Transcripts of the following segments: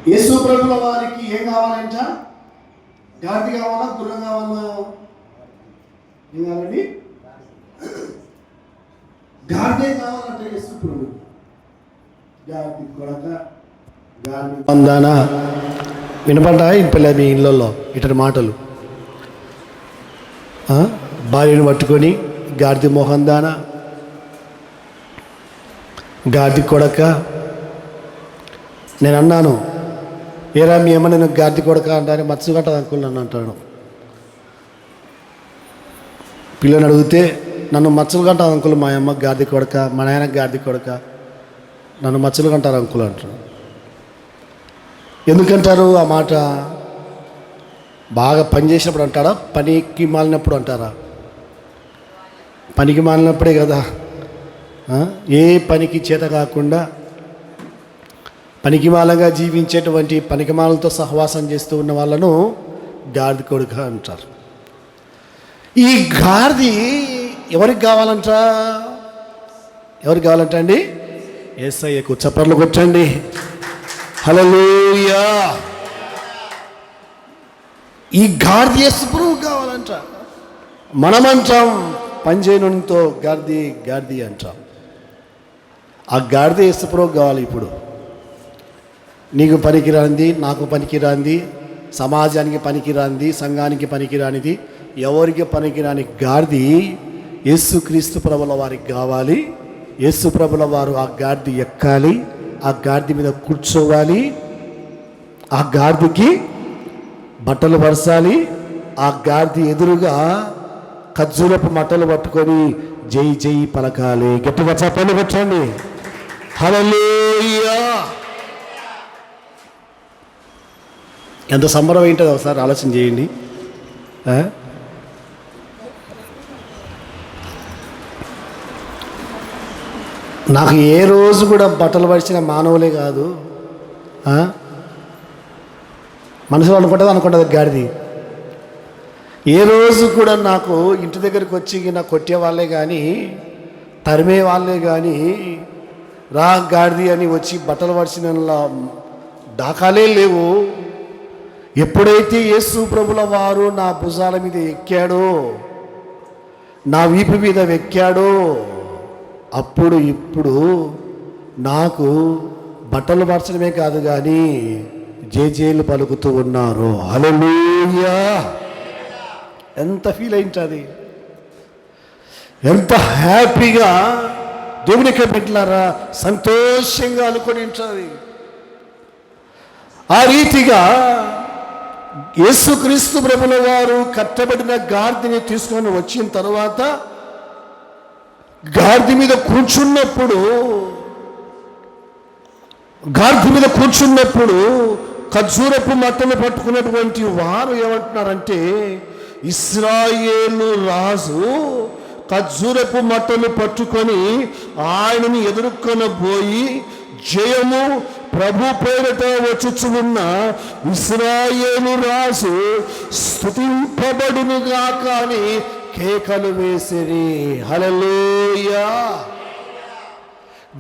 యేసు ప్రభుల వారికి ఏం కావాలంట? గాడిద కావాలా, గుర్రం కావాలా? ఏం కావాలండి? గాడిదే కావాలంటే యేసు ప్రభు. గాడి కొడక, గాడి పందానా వినపడ్డా ఇంపలే మీ ఇళ్ళల్లో ఇతని మాటలు? భార్యను పట్టుకొని గాడిద మొహం దానా, గాడిద కొడక. నేను అన్నాను, ఏరా మీ అమ్మ నేను గాడిద కొడక అంటానే మత్స్సుగట్ట అనుకున్నాను అంటాడు. పిల్లని అడిగితే నన్ను మచ్చలు కంటారు అంకుల్, మా అమ్మ గాడిద కొడక, మా నాయన గాడిద కొడక, నన్ను మచ్చలు కంటారు అంకుల్ అంటారు. ఎందుకంటారు ఆ మాట? బాగా పని చేసినప్పుడు అంటారా, పనికి మాలినప్పుడు అంటారా? పనికి మాలినప్పుడే కదా. ఏ పనికి చేత కాకుండా పనికిమాలంగా జీవించేటువంటి పనికిమాలతో సహవాసం చేస్తూ ఉన్న వాళ్ళను గాడిద కొడుక అంటారు. ఈ గాడిద ఎవరికి కావాలంట? ఎవరికి కావాలంట అండి? యేసయ్యకు. చప్పట్లు కొట్టండి, హల్లెలూయా. ఈ గాడిద యేసు ప్రభువుకు కావాలంట. మనమంటాం పంజేనుతో గాడిది గాడిది అంటాం. ఆ గాడిద యేసు ప్రభువుకు కావాలి. ఇప్పుడు నీకు పనికిరాంది, నాకు పనికిరాంది, సమాజానికి పనికిరాంది, సంఘానికి పనికిరానిది, ఎవరికి పనికిరాని గాడిద యేసుక్రీస్తు ప్రభుల వారికి కావాలి. యేసు ప్రభుల వారు ఆ గాడిద ఎక్కాలి, ఆ గాడిద మీద కూర్చోవాలి, ఆ గాడిదకి బట్టలు పరచాలి, ఆ గాడిద ఎదురుగా ఖర్జూరపు మట్టలు పట్టుకొని జై జై పలకాలి. గట్టిగా చప్పట్లు కొట్టండి, హల్లెలూయా. ఎంత సంబరం ఏంటో ఒకసారి ఆలోచన చేయండి. నాకు ఏ రోజు కూడా బట్టలు పడిచిన మానవులే కాదు, మనసులో అనుకుంటుంది గాడిది. ఏ రోజు కూడా నాకు ఇంటి దగ్గరికి వచ్చి నా కొట్టే వాళ్ళే కానీ, తరిమే వాళ్ళే కానీ, రా గాడిది అని వచ్చి బట్టలు పడిచిన దాఖాలే లేవు. ఎప్పుడైతే యేసు ప్రభుల వారు నా భుజాల మీద ఎక్కాడో, నా వీపు మీద ఎక్కాడో, అప్పుడు ఇప్పుడు నాకు బట్టలు మార్చడమే కాదు కానీ జేజేలు పలుకుతూ ఉన్నారు. హల్లెలూయా. ఎంత ఫీల్ అయింటుంది, ఎంత హ్యాపీగా దేవునికి బిడ్డలారా సంతోషంగా అనుకొని ఉంటుంది. ఆ రీతిగా యేసుక్రీస్తు ప్రభుల వారు కట్టబడిన గాడిదని తీసుకొని వచ్చిన తర్వాత గాడిద మీద కూర్చున్నప్పుడు ఖర్జూరపు మట్టలు పట్టుకున్నటువంటి వారు ఏమంటున్నారంటే, ఇశ్రాయేలు రాజు ఖర్జూరపు మట్టలు పట్టుకొని ఆయనని ఎదుర్కొనబోయి జయము ప్రభు పేరిట వచ్చుచున్న ఇశ్రాయేలు రాజు స్తుతింపబడునుగాక అని కేకలు వేసిరి. హల్లెలూయా.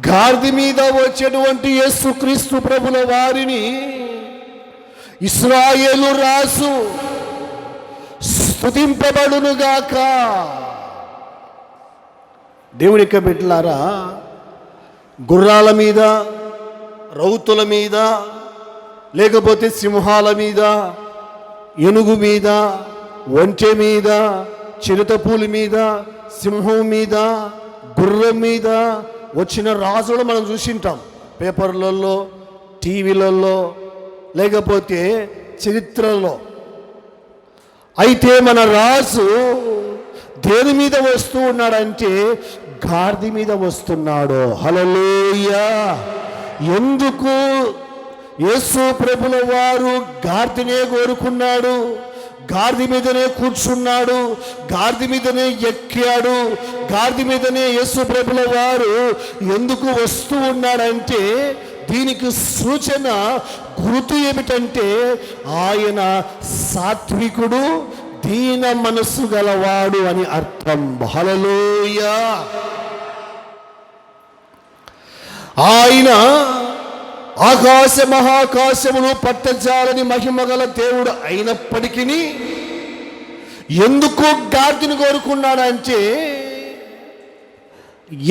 గాడిద మీద వచ్చేటువంటి యేసుక్రీస్తు ప్రభుల వారిని ఇశ్రాయేలు రాజు స్తుతింపబడునుగాక. దేవుని యొక్క బిడ్డలారా, గుర్రాల మీద, రౌతుల మీద, లేకపోతే సింహాల మీద, ఏనుగు మీద, ఒంటె మీద, చిరుతపూలి మీద, సింహం మీద, గుర్రం మీద వచ్చిన రాజులు మనం చూసింటాం పేపర్లలో, టీవీలలో, లేకపోతే చరిత్రలో. అయితే మన రాజు దేని మీద వస్తూ ఉన్నాడంటే గాడిద మీద వస్తున్నాడు. హల్లెలూయా. ఎందుకు యేసు ప్రభుల వారు గాడిదనే కోరుకున్నాడు, గాడిద మీదనే కూర్చున్నాడు, గాడిద మీదనే ఎక్కాడు, గాడిద మీదనే యేసు ప్రభుల వారు ఎందుకు వస్తూ ఉన్నాడంటే దీనికి సూచన, గుర్తు ఏమిటంటే ఆయన సాత్వికుడు, దీన మనస్సు గలవాడు అని అర్థం. హల్లెలూయా. ఆయన ఆకాశ మహాకాశములు పట్టజాలని మహిమగల దేవుడు అయినప్పటికీ ఎందుకు గాడిని కోరుకున్నాడంటే,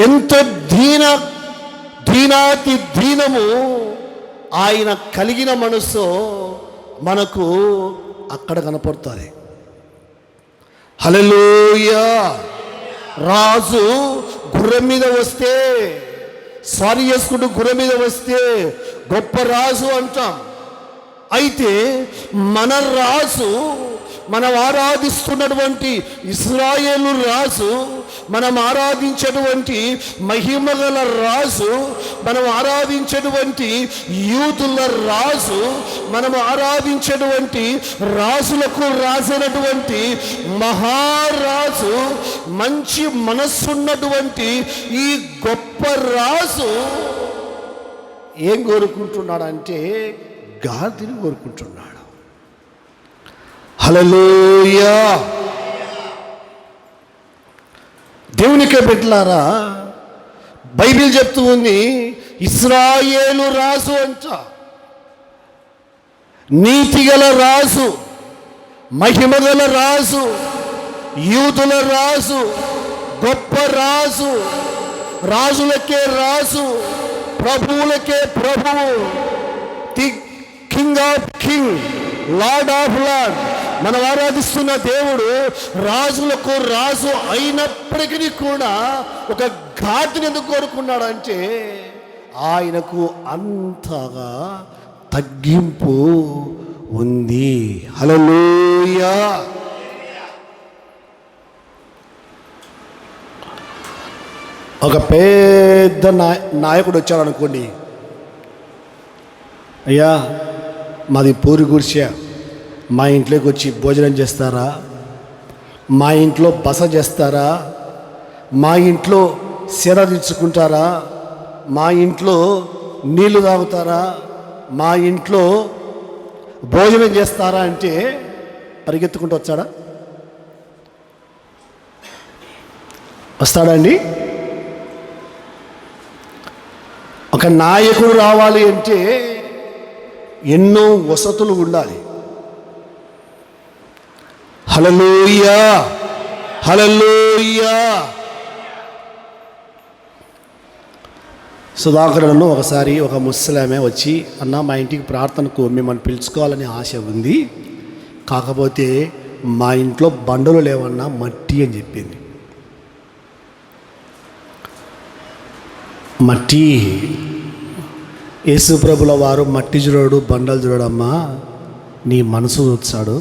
ఎంత దీనాతి దీనము ఆయన కలిగిన మనసు మనకు అక్కడ కనపడుతుంది. హల్లెలూయా. రాజు గుర్రం మీద వస్తే, స్వారీ చేసుకుంటూ గుర్రం మీద వస్తే గొప్ప రాజు అంటాం. అయితే మన రాజు, మనం ఆరాధిస్తున్నటువంటి ఇశ్రాయేలు రాజు, మనం ఆరాధించేటువంటి మహిమగల రాజు, మనం ఆరాధించేటువంటి యూదుల రాజు, మనం ఆరాధించేటువంటి రాజులకు రాజైనటువంటి మహారాజు, మంచి మనస్సున్నటువంటి ఈ గొప్ప రాజు ఏం కోరుకుంటున్నాడంటే గాడిని కోరుకుంటున్నాడు. హల్లెలూయా. దేవునికే బిడ్డలారా, బైబిల్ చెప్తూ ఉంది ఇశ్రాయేలు రాజు అంట, నీతిగల రాజు, మహిమగల రాజు, యూదుల రాజు, గొప్ప రాజు, రాజులకే రాజు, ప్రభువులకే ప్రభువు, the king of king, lord of lord. మనం ఆరాధిస్తున్న దేవుడు రాజులకు రాజు అయినప్పటికీ కూడా ఒక గాడిని ఎందుకు కోరుకున్నాడంటే, ఆయనకు అంతగా తగ్గింపు ఉంది. హల్లెలూయా. ఒక పెద్ద నాయకుడు వచ్చాడు అనుకోండి, అయ్యా మాది పూరి గుడిసె, మా ఇంట్లోకి వచ్చి భోజనం చేస్తారా, మా ఇంట్లో బస చేస్తారా, మా ఇంట్లో సేద తీర్చుకుంటారా, మా ఇంట్లో నీళ్లు తాగుతారా, మా ఇంట్లో భోజనం చేస్తారా అంటే పరిగెత్తుకుంటూ వచ్చాడా? వస్తాడా అండి? ఒక నాయకుడు రావాలి అంటే ఎన్నో వసతులు ఉండాలి. హల్లెలూయా, హల్లెలూయా. సుధాకరను ఒకసారి ఒక ముస్లిమే వచ్చి, అన్న మా ఇంటికి ప్రార్థనకు మిమ్మల్ని పిలుచుకోవాలని ఆశ ఉంది, కాకపోతే మా ఇంట్లో బండలు లేవన్నా మట్టి అని చెప్పింది. మట్టి, యేసు ప్రభుల వారు మట్టి చూడడు బండలు చూడమ్మా, నీ మనసు చూస్తాడు.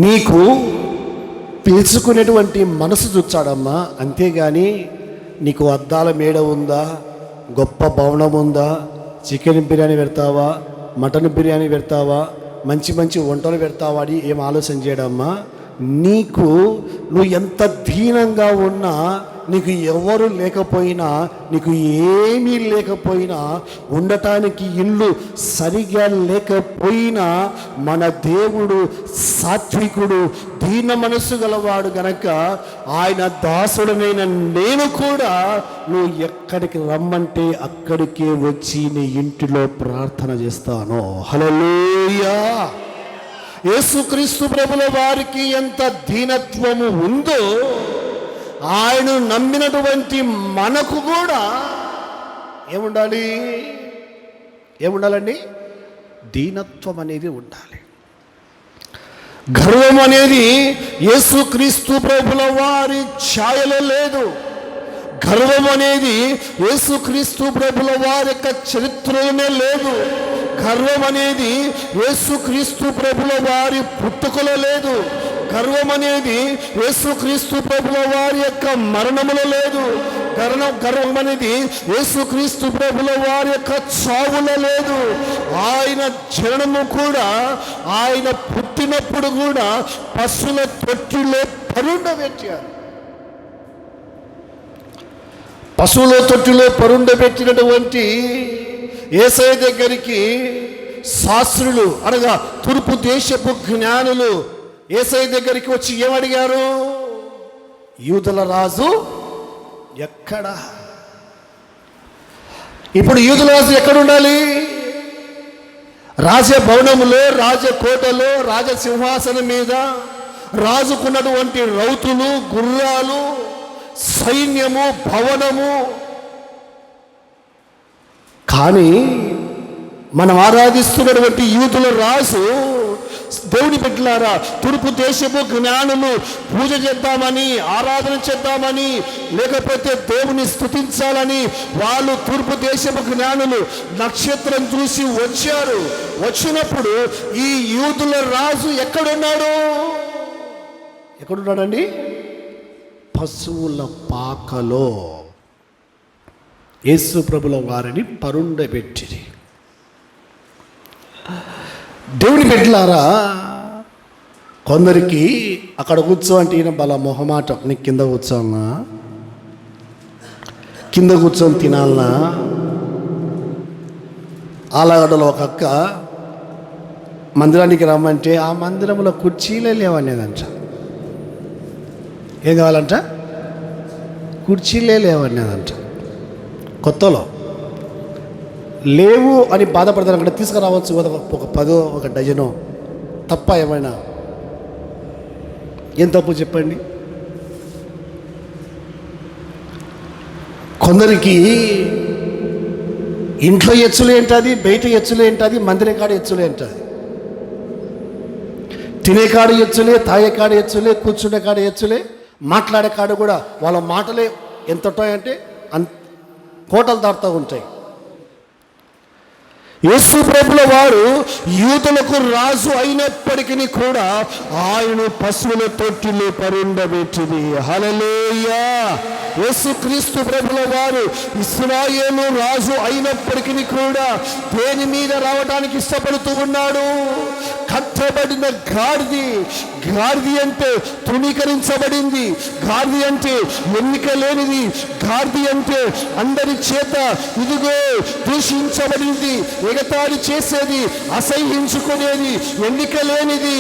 నీకు పిలుచుకునేటువంటి మనసు చూచాడమ్మా, అంతేగాని నీకు అద్దాల మేడ ఉందా, గొప్ప భవనం ఉందా, చికెన్ బిర్యానీ పెడతావా, మటన్ బిర్యానీ పెడతావా, మంచి మంచి వంటలు పెడతావా అని ఏం ఆలోచన చేయడమ్మా. నువ్వు ఎంత దీనంగా ఉన్నా, నీకు ఎవరు లేకపోయినా, నీకు ఏమీ లేకపోయినా, ఉండటానికి ఇల్లు సరిగా లేకపోయినా, మన దేవుడు సాత్వికుడు, దీన మనస్సు గలవాడు గనక ఆయన దాసుడనైన నేను కూడా నువ్వు ఎక్కడికి రమ్మంటే అక్కడికే వచ్చి నీ ఇంటిలో ప్రార్థన చేస్తాను. హల్లెలూయా. యేసుక్రీస్తు ప్రభుల వారికి ఎంత దీనత్వము ఉందో, ఆయన నమ్మినటువంటి మనకు కూడా ఏముండాలండి? దీనత్వం అనేది ఉండాలి. గర్వం అనేది యేసుక్రీస్తు ప్రభుల వారి ఛాయలో లేదు. గర్వం అనేది యేసుక్రీస్తు ప్రభుల వారి యొక్క చరిత్రలోనే లేదు. గర్వం అనేది యేసుక్రీస్తు ప్రభుల వారి పుట్టుకలో లేదు. గర్వం అనేది యేసుక్రీస్తు ప్రభుల వారి యొక్క మరణములో లేదు. గర్వం అనేది యేసుక్రీస్తు ప్రభుల వారి యొక్క చావులో లేదు. ఆయన జననము కూడా, ఆయన పుట్టినప్పుడు కూడా పశువుల తొట్టిలో పరుండబెట్టారు. పశువుల తొట్టిలో పరుండబెట్టినటువంటి యేసయ్య దగ్గరికి శాస్త్రులు అనగా తూర్పు దేశపు జ్ఞానులు యేసయ్య దగ్గరికి వచ్చి ఏమడిగారు? యూదుల రాజు ఎక్కడ? ఇప్పుడు యూదురాజు ఎక్కడ ఉండాలి? రాజభవనములో, రాజకోటలో, రాజసింహాసనం మీద రాజుకున్నటువంటి రౌతులు, గుర్రాలు, సైన్యము, భవనము. కానీ మనం ఆరాధిస్తున్నటువంటి యూదుల రాజు, దేవుని బిడ్డలారా, తూర్పు దేశపు జ్ఞానులు పూజ చేద్దామని, ఆరాధన చేద్దామని, లేకపోతే దేవుని స్తుతించాలని వాళ్ళు తూర్పు దేశపు జ్ఞానులు నక్షత్రం చూసి వచ్చారు. వచ్చినప్పుడు ఈ యూదుల రాజు ఎక్కడున్నాడు? ఎక్కడున్నాడండి? పశువుల పాకలో యేసు ప్రభుల వారిని పరుండబెట్టిరి. దేవుని బిడ్డలారా, కొందరికి అక్కడ కూర్చో అంటే ఈయన బల మొహమాటం. నీకు కింద కూర్చోన్నా, కింద కూర్చొని తినాలనా? ఆలగడలో ఒక అక్క మందిరానికి రమ్మంటే ఆ మందిరంలో కుర్చీలే లేవనేదంట. ఏం కావాలంట? కుర్చీలే లేవనేదంట. కొత్తలో లేవు అని బాధపడతారు. అక్కడ తీసుకురావచ్చు కదా, ఒక 10 ఒక డజను. తప్ప ఏమైనా? ఏం తప్పు చెప్పండి? కొందరికి ఇంట్లో ఎచ్చులు ఏంటది, బయట ఎచ్చులు ఏంటది, మందిరం కాడ ఎచ్చులు ఏంటది. తినే కాడ ఎచ్చులే, తాగే కాడ ఎచ్చులే, కూర్చునే కాడ ఎచ్చులే, మాట్లాడే కాడ కూడా వాళ్ళ మాటలే ఎంత ఉంటాయంటే కోటలు దాటుతూ ఉంటాయి. యేసు ప్రభుల వారు యూదులకు రాజు అయినప్పటికీ కూడా ఆయన పశువుల తొట్టిలో పరుండబెట్టింది. హల్లెలూయా! యేసుక్రీస్తు ప్రభుల వారు ఇశ్రాయేలు రాజు అయినప్పటికీ కూడా దేని మీద రావడానికి ఇష్టపడుతూ ఉన్నాడు? కట్టబడిన గాడిది. గాడిది అంటే తృణీకరించబడింది. గాడిది అంటే ఎన్నిక లేనిది. గాడిది అంటే అందరి చేత ఇదిగో దూషించబడింది, ఎగతాళి చేసేది, అసహ్యించుకునేది, ఎన్నిక లేనిది,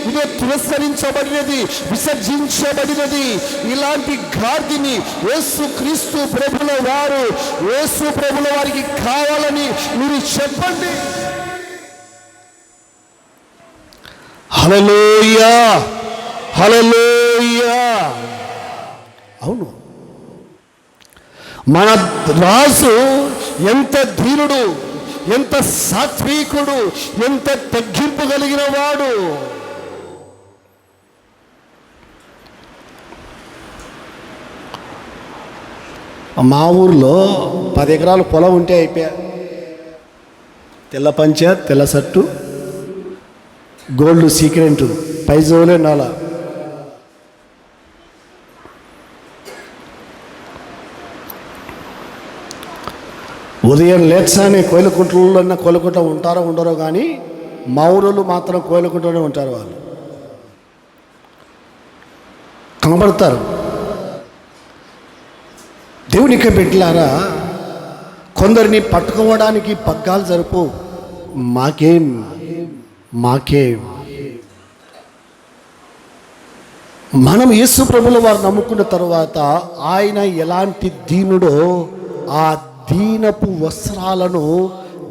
ఇదో తిరస్కరించబడినది, విసర్జించబడినది. ఇలాంటి గాడిదని యేసుక్రీస్తు ప్రభుల వారు, యేసు ప్రభుల వారికి కావాలని మీరు చెప్పండి. హల్లెలూయా! హల్లెలూయా! అవును, మన రాజు ఎంత ధీరుడు, ఎంత సాత్వికుడు, ఎంత తగ్గింపు కలిగిన వాడు. మా ఊర్లో 10 ఎకరాలు పొలం ఉంటే అయిపోయా. తెల్ల పంచ, తెల్ల షర్టు, గోల్డ్ సీక్రెంట్, పైజోలే నాల. ఉదయం లేచానే కోయిలకుంట్లలో కోయిలకుంట ఉంటారో ఉండరో కానీ మా ఊరోళ్ళు మాత్రం కోయిలకుంటలోనే ఉంటారు. వాళ్ళు కనబడతారు. దేవునికి బిడ్డలారా, కొందరిని పట్టుకోవడానికి పగ్గాలు జరుపు. మాకేం మనం యేసు ప్రభుల వారు నమ్ముకున్న తర్వాత ఆయన ఎలాంటి దీనుడో ఆ దీనపు వస్త్రాలను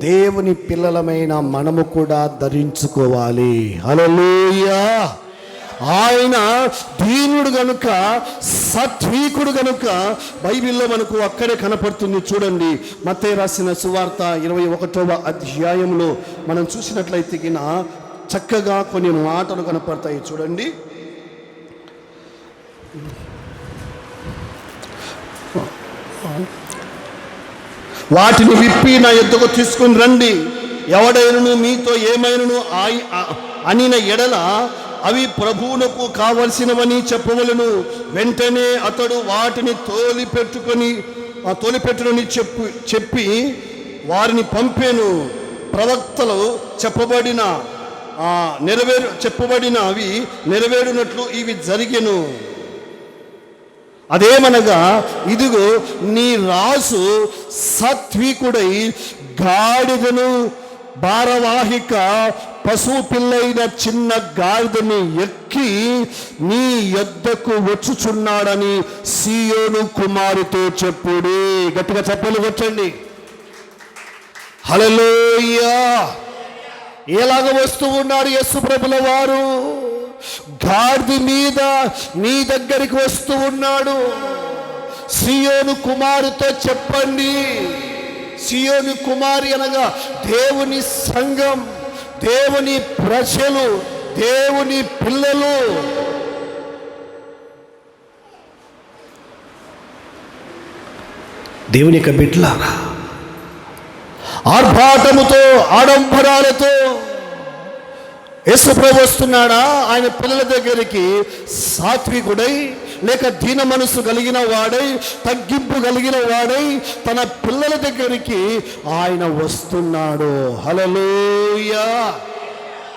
దేవుని పిల్లలమైన మనము కూడా ధరించుకోవాలి. హల్లెలూయా! ఆయన దీనుడు గనుక, సాత్వికుడు గనుక బైబిల్లో మనకు అక్కడే కనపడుతుంది. చూడండి, మత్తయి రాసిన సువార్త 21వ అధ్యాయంలో మనం చూసినట్లయితే చక్కగా కొన్ని మాటలు కనపడతాయి. చూడండి, వాటిని విప్పి నా యొద్దకు తీసుకుని రండి. ఎవడైనను మీతో ఏమైనను అనిన ఎడల అవి ప్రభువునకు కావలసినవని చెప్పవలను. వెంటనే అతడు వాటిని తోలిపెట్టునని చెప్పి వారిని పంపాను. ప్రవక్తలు చెప్పబడినవి నెరవేరునట్లు ఇవి జరిగెను. అదేమనగా, ఇదిగో నీ రాజు సాత్వికుడై గాడిదను, భారవాహిక పశువు పిల్లైన చిన్న గాడిదని ఎక్కి నీ యొద్దకు వచ్చుచున్నాడని సీయోను కుమారుతో చెప్పుడి. గట్టిగా చప్పలు కొట్టండి. హల్లెలూయా. ఎలాగ వస్తూ ఉన్నాడు యేసు ప్రభుల వారు? గాడిద మీద నీ దగ్గరికి వస్తూ ఉన్నాడు. సియోను కుమారుతో చెప్పండి. సియోను కుమారి అనగా దేవుని సంఘం, దేవుని ప్రజలు, దేవుని పిల్లలు. దేవుని యొక్క బిడ్డలారా, ఆర్భాటముతో ఆడంబరాలతో యేసుప్రభు వస్తున్నాడా ఆయన పిల్లల దగ్గరికి? సాత్వికుడై లేక దీన మనసు కలిగిన వాడై, తగ్గింపు కలిగిన వాడై తన పిల్లల దగ్గరికి ఆయన వస్తున్నాడు. హల్లెలూయా.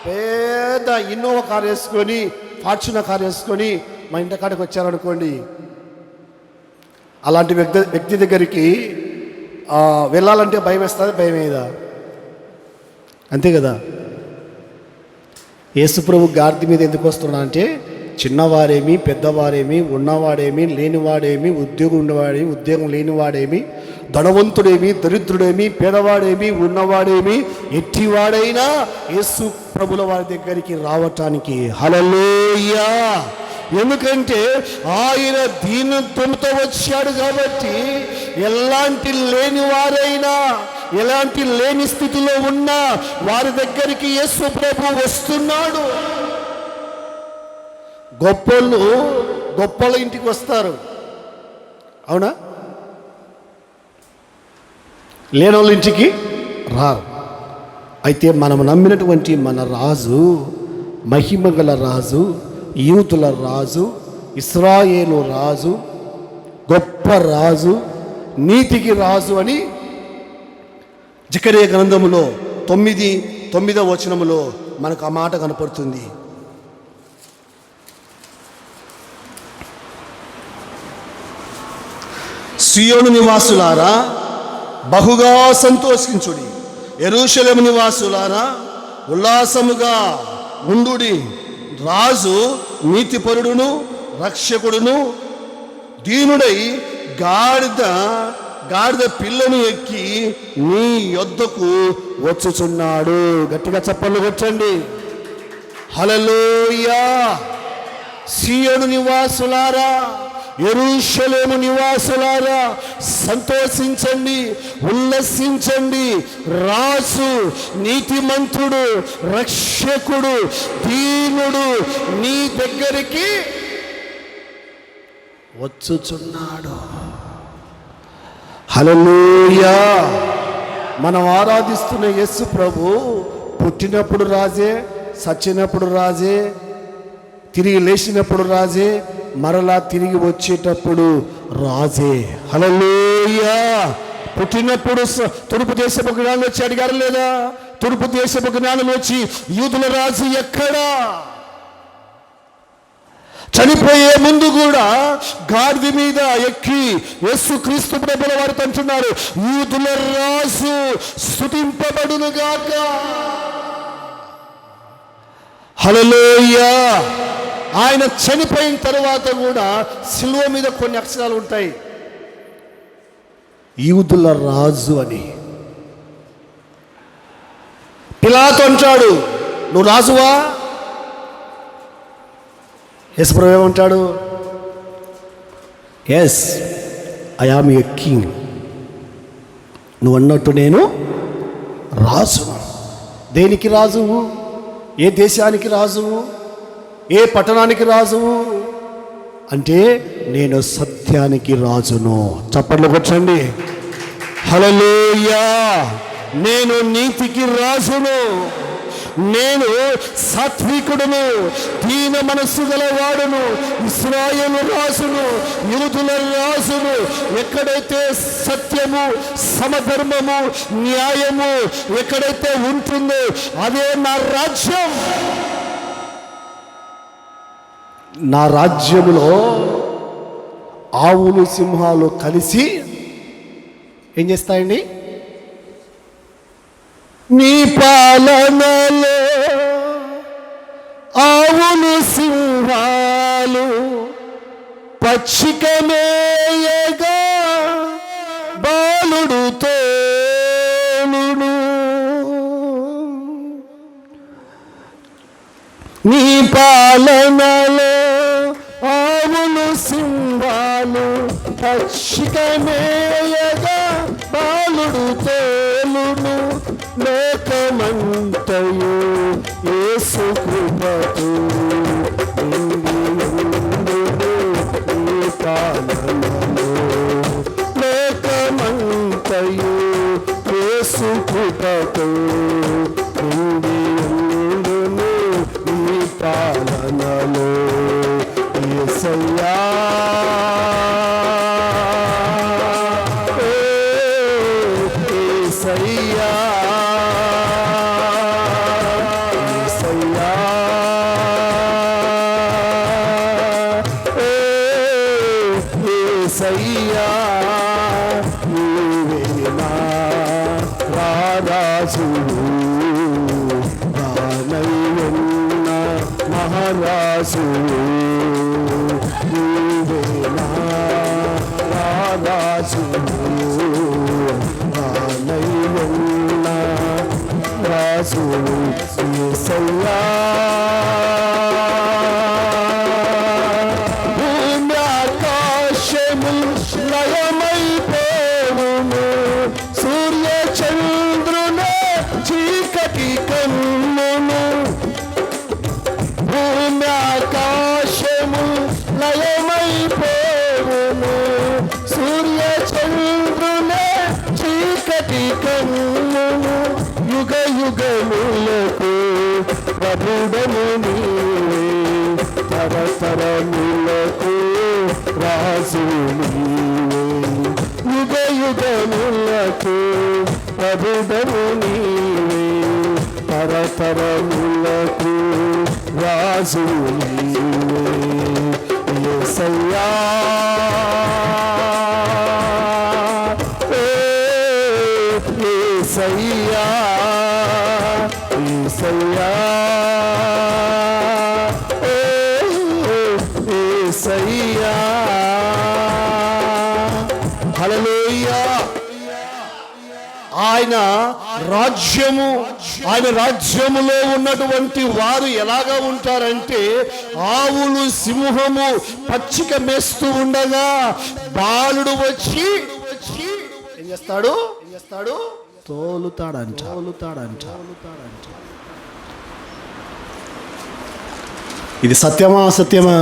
పేద ఇన్నోవా కారు వేసుకొని, ఫార్చునర్ కారు వేసుకొని మా ఇంటి కాడికి వచ్చారనుకోండి, అలాంటి వ్యక్తి దగ్గరికి వెళ్ళాలంటే భయం వేస్తుంది, భయం వేయదా? అంతే కదా. యేసుప్రభు గాడిద మీద ఎందుకు వస్తున్నా అంటే, చిన్నవారేమి పెద్దవారేమి, ఉన్నవాడేమి లేనివాడేమి, ఉద్యోగం ఉన్నవాడేమి ఉద్యోగం లేనివాడేమి, ధనవంతుడేమి దరిద్రుడేమి, పేదవాడేమి ఉన్నవాడేమి, ఎట్టివాడైనా యేసు ప్రభుల వారి దగ్గరికి రావటానికి. హల్లెలూయా. ఎందుకంటే ఆయన దీనత్వంతో వచ్చాడు కాబట్టి, ఎలాంటి లేని వారైనా, ఎలాంటి లేని స్థితిలో ఉన్నా వారి దగ్గరికి యేసు ప్రభు వస్తున్నాడు. గొప్పల ఇంటికి వస్తారు, అవునా? లేనోళ్ళ ఇంటికి రారు. అయితే మనం నమ్మినటువంటి మన రాజు, మహిమగల రాజు, యూతుల రాజు, ఇశ్రాయేలు రాజు, గొప్ప రాజు, నీతికి రాజు అని జకరియా గ్రంథములో 9వ వచనములో మనకు ఆ మాట కనపడుతుంది. సియోను నివాసులారా బహుగా సంతోషించుడి, యెరూషలేము నివాసులారా ఉల్లాసముగా ఉండుడి. రాజు నీతిపరుడును రక్షకుడును దీనుడై గాడిద పిల్లను ఎక్కి నీ యొద్దకు వచ్చుచున్నాడు. గట్టిగా చప్పట్లు కొట్టండి. హల్లెలూయా. సియోను నివాసులారా, యెరూషలేము నివాసులారా సంతోషించండి, ఉల్లసించండి. రాజు, నీతిమంతుడు, రక్షకుడు, దీనుడు నీ దగ్గరికి వచ్చుచున్నాడు. హల్లెలూయా. మనం ఆరాధిస్తున్న యేసు ప్రభు పుట్టినప్పుడు రాజే, సచ్చినప్పుడు రాజే, తిరిగి లేచినప్పుడు రాజే, మరలా తిరిగి వచ్చేటప్పుడు రాజే. హల్లెలూయా. పుట్టినప్పుడు తూర్పు దేశపు జ్ఞానులు వచ్చి అడిగారు లేదా? తూర్పు దేశపు జ్ఞానులు వచ్చి యూదుల రాజు ఎక్కడా? చనిపోయే ముందు కూడా గాడిద మీద ఎక్కి యేసుక్రీస్తు ప్రభుల వారు అంటున్నారు, యూదుల రాజు స్తుతింపబడును గాక. హల్లెలూయా. ఆయన చనిపోయిన తర్వాత కూడా సిలువ మీద కొన్ని అక్షరాలు ఉంటాయి, యూదుల రాజు అని. పిలాతు అంటాడు, నువ్వు రాజువా? యేసుప్రభు ఏమంటాడు? Yes, I am a king. నువ్వు అన్నట్టు నేను రాజును. దేనికి రాజువు? ఏ దేశానికి రాజువు? ఏ పట్టణానికి రాజువు అంటే, నేను సత్యానికి రాజును. చప్పట్లు కొట్టండి. హల్లెలూయా. నేను నీతికి రాజును, నేను సాత్వికుడును, దీన మనస్సు గలవాడును, ఇశ్రాయేలు రాజును, యూదుల రాజును. ఎక్కడైతే సత్యము, సమధర్మము, న్యాయము ఎక్కడైతే ఉంటుందో అదే నా రాజ్యం. నా రాజ్యములో ఆవులు సింహాలు కలిసి ఏం చేస్తాయండి? నీ పాలనలో ఆవులు సింహాలు పచ్చికమేయగా బాలుడు తోలును. పాలనలో ఆవులు సింహాలు పచ్చిక మేయగా బాలుడు తోలును లోకమంతయు యేసు కృపతో పాలనలో లోకమంతయు యేసు కృపతో పాలనలో యేసయ్యా యేసయ్యా యేసయ్యా యేసయ్యా నీవే నా రారాజు మహారాజు నీవే నా రాజు ఆనయ్యున్న రాజు యేసయ్యా భూమి ఆకాశములు లయమైపోవును సూర్య చంద్రునే చీకటి కన్నును భూమి ఆకాశము లయమైపోవును సూర్య చంద్రునే చీకటి కన్నును యుగ యుగములకు ప్రభుడము నీవే తరతరములకు రాజు నీవే యుగ యుగములకు ప్రభుడము నీవే తరతరములకు రాజు నీవే యేసయ్యా యేసయ్యా యేసయ్యా యేసయ్యా హల్లెలూయా. ఆయన రాజ్యములో ఉన్నటువంటి వారు ఎలాగా ఉంటారంటే ఆవులు సింహము పచ్చిక మేస్తూ ఉండగా బాలుడు వచ్చి ఏం చేస్తాడు తోలుతాడంట. ఇది సత్యమా అసత్యమా?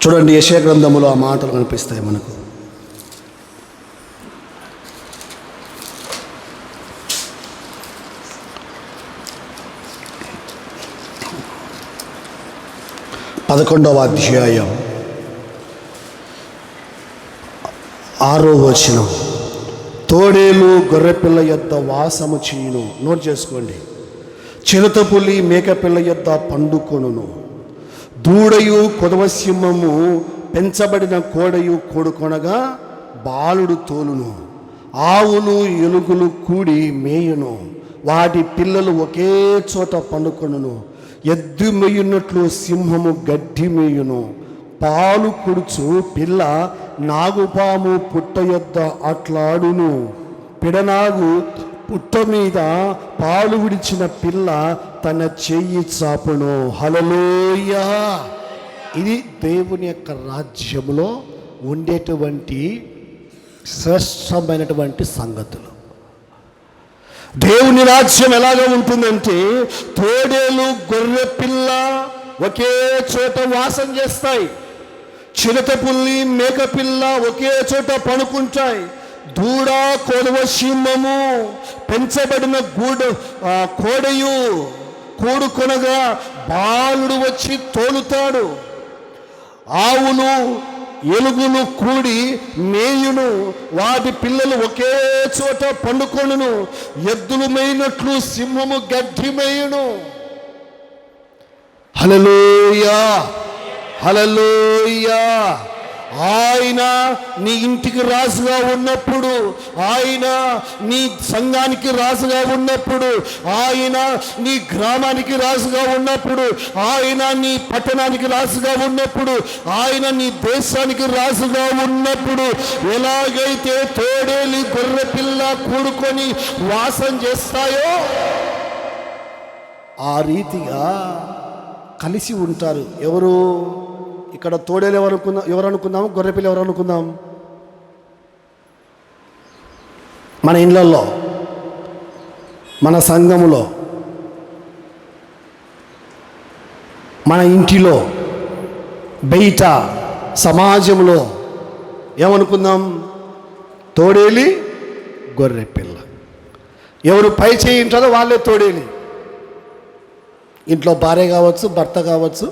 చూడండి, యెషయా గ్రంథములో ఆ మాటలు కనిపిస్తాయి మనకు. పదకొండవ అధ్యాయం 6వ వచనం. తోడేలు గొర్రెపిల్ల యొద్ద వాసము చేయును. నోట్ చేసుకోండి. చిరుతపులి మేకపిల్ల యొద్ద పండుకొనును. దూడయు కొదవసింహము పెంచబడిన కోడయు కూడుకొనగా బాలుడు తోలును. ఆవులు ఎలుగులు కూడి మేయును. వాటి పిల్లలు ఒకే చోట పండుకొనును. ఎద్దు మేయున్నట్లు సింహము గడ్డి మేయును. పాలు కుడుచు పిల్ల నాగుపాము పుట్ట యొద్ద అట్లాడును. పిడనాగు పుట్ట మీద పాలు విడిచిన పిల్ల తన చెయ్యి చాపును. హల్లెలూయా. ఇది దేవుని యొక్క రాజ్యములో ఉండేటువంటి శ్రేష్టమైనటువంటి సంగతులు. దేవుని రాజ్యం ఎలాగ ఉంటుందంటే తోడేలు గొర్రె పిల్ల ఒకే చోట వాసం చేస్తాయి. చిరుతపుల్లి మేకపిల్ల ఒకే చోట పడుకుంటాయి. దూడ కొదవ సింహము పెంచబడిన కోడయు కూడుకొనగా బాలుడు వచ్చి తోలుతాడు. ఆవులు ఎలుగులు కూడి మేయును. వాటి పిల్లలు ఒకే చోట పండుకొనును. ఎద్దులు మేయినట్లు సింహము గడ్డి మేయును. హల్లెలూయా, హల్లెలూయా. ఆయన నీ ఇంటికి రాజుగా ఉన్నప్పుడు, ఆయన నీ సంఘానికి రాజుగా ఉన్నప్పుడు, ఆయన నీ గ్రామానికి రాజుగా ఉన్నప్పుడు, ఆయన నీ పట్టణానికి రాజుగా ఉన్నప్పుడు, ఆయన నీ దేశానికి రాజుగా ఉన్నప్పుడు, ఎలాగైతే తోడేలి గొర్రె పిల్ల కూడుకొని వాసం చేస్తాయో ఆ రీతిగా కలిసి ఉంటారు. ఎవరు ఇక్కడ తోడేలు ఎవరు అనుకుందాం, గొర్రెపిల్ల ఎవరు అనుకుందాం? మన ఇళ్ళల్లో, మన సంఘములో, మన ఇంటిలో, బయట సమాజంలో ఏమనుకుందాం? తోడేలి, గొర్రెపిల్ల. ఎవరు పై చేయి ఉంటుందో వాళ్ళే తోడేలి. ఇంట్లో భార్య కావచ్చు, భర్త కావచ్చు,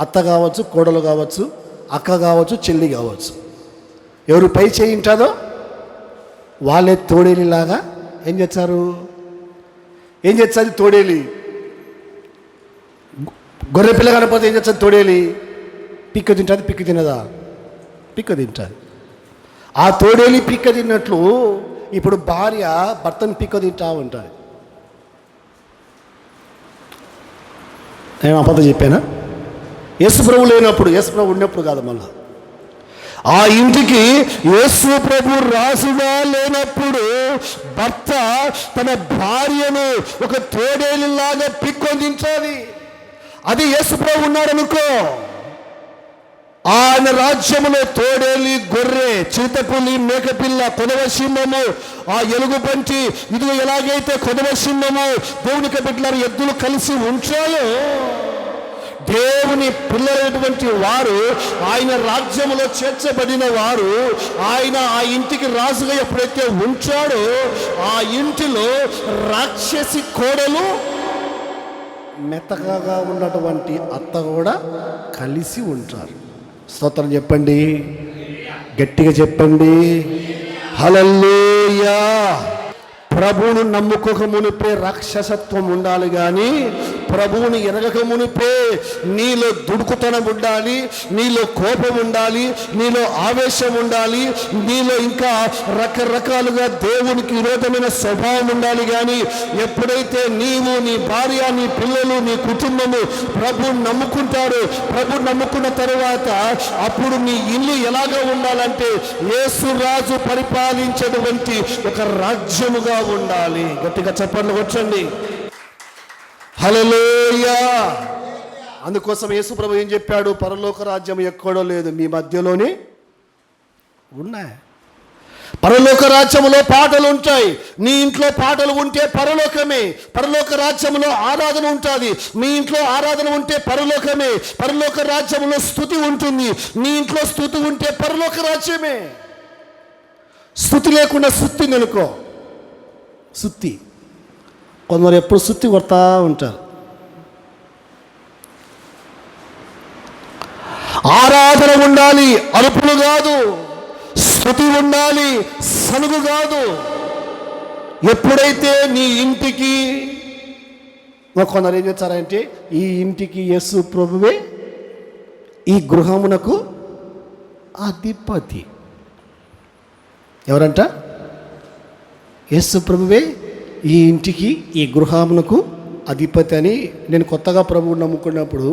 అత్త కావచ్చు, కోడలు కావచ్చు, అక్క కావచ్చు, చెల్లి కావచ్చు. ఎవరు పై చేయి ఉంటుందో వాళ్ళే తోడేలిలాగా ఏం చేస్తారు? తోడేలి. గొర్రెపిల్ల కనకపోతే ఏం చేస్తుంది? తోడేలి పిక్క తింటుంది. పిక్క తినదా? పిక్క తింటుంది. ఆ తోడేలి పిక్క తిన్నట్లు ఇప్పుడు భార్య భర్తను పిక్క తింటా ఉంటుంది. నేను అబద్ధం చెప్పానా? యేసుప్రభు లేనప్పుడు, యేసుప్రభు ఉన్నప్పుడు కాదు, మళ్ళా ఆ ఇంటికి యేసుప్రభు రాజుగా లేనప్పుడు భర్త తన భార్యను ఒక తోడేలిలాగా పిక్కొందించాలి. అది యేసుప్రభు ఉన్నాడనుకో, ఆయన రాజ్యములో తోడేలి, గొర్రె, చిరుతపులి, మేకపిల్ల, కొదవ సింహము, ఆ ఎలుగు పంచి, ఇదిగో ఎలాగైతే కొదవ సింహము, దేవునికి బిడ్డలారా ఎద్దులు కలిసి ఉంచాయో, దేవుని పిల్లలైనటువంటి వారు ఆయన రాజ్యములో చేర్చబడిన వారు, ఆయన ఆ ఇంటికి రాజుగా ఎప్పుడైతే ఉంచాడో ఆ ఇంటిలో రాక్షసి కోడలు, మెత్తగా ఉన్నటువంటి అత్త కూడా కలిసి ఉంటారు. స్తోత్రం చెప్పండి, గట్టిగా చెప్పండి, హల్లెలూయా. ప్రభువును నమ్ముకోక మునిపే రాక్షసత్వం ఉండాలి, కానీ ప్రభువుని ఎరగక మునిపే నీలో దుడుకుతనం ఉండాలి, నీలో కోపం ఉండాలి, నీలో ఆవేశం ఉండాలి, నీలో ఇంకా రకరకాలుగా దేవునికి విరోధమైన స్వభావం ఉండాలి. కానీ ఎప్పుడైతే నీవు, నీ భార్య, నీ పిల్లలు, నీ కుటుంబము ప్రభువుని నమ్ముకుంటారు, ప్రభువుని నమ్ముకున్న తరువాత అప్పుడు నీ ఇల్లు ఎలాగా ఉండాలంటే యేసు రాజు పరిపాలించేటువంటి ఒక రాజ్యముగా ఉండాలి. గట్టిగా చప్పట్లు కొట్టండి, హల్లెలూయా. అందుకోసం యేసు ప్రభు ఏం చెప్పాడు? పరలోక రాజ్యం ఎక్కడో లేదు, మీ మధ్యలోనే ఉన్నాయి. పరలోక రాజ్యములో పాటలు ఉంటాయి. నీ ఇంట్లో పాటలు ఉంటే పరలోకమే. పరలోక రాజ్యములో ఆరాధన ఉంటుంది. మీ ఇంట్లో ఆరాధన ఉంటే పరలోకమే. పరలోక రాజ్యములో స్తుతి ఉంటుంది. నీ ఇంట్లో స్తుతి ఉంటే పరలోక రాజ్యమే. స్తుతి లేకుండా సుత్తి అనుకో, సుత్తి. కొందరు ఎప్పుడు సుత్తి కొడతా ఉంటారు. ఆరాధన ఉండాలి, అరుపులు కాదు. స్తుతి ఉండాలి, సనుగు కాదు. ఎప్పుడైతే నీ ఇంటికి, కొందరు ఏం చేస్తారంటే ఈ ఇంటికి యేసు ప్రభువే ఈ గృహమునకు అధిపతి. ఎవరంట? యేసు ప్రభువే ఈ ఇంటికి, ఈ గృహమునకు అధిపతి అని. నేను కొత్తగా ప్రభువుని నమ్ముకున్నప్పుడు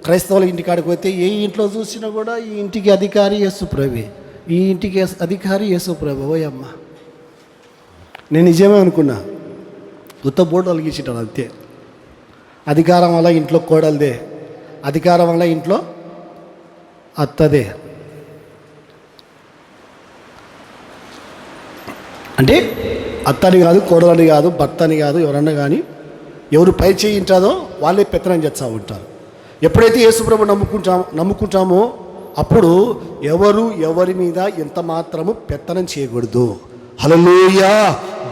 క్రైస్తవుల ఇంటికాడికి పోతే ఏ ఇంట్లో చూసినా కూడా ఈ ఇంటికి అధికారి యేసు ప్రభువే, ఈ ఇంటికి అధికారి యేసు ప్రభు. అమ్మ, నేను నిజమే అనుకున్నా. ఉత్త బోర్డు అలిగించాడు అంతే. అధికారం వల్ల ఇంట్లో కోడలదే, అధికారం వల్ల ఇంట్లో అత్తదే. అంటే అత్తని కాదు, కోడలని కాదు, భర్తని కాదు, ఎవరన్నా కానీ ఎవరు పై చేయి ఉంటుందో వాళ్ళే పెత్తనం చేస్తూ ఉంటారు. ఎప్పుడైతే యేసుప్రభు నమ్ముకుంటామో అప్పుడు ఎవరి మీద ఎంత మాత్రము పెత్తనం చేయకూడదు. హల్లెలూయా.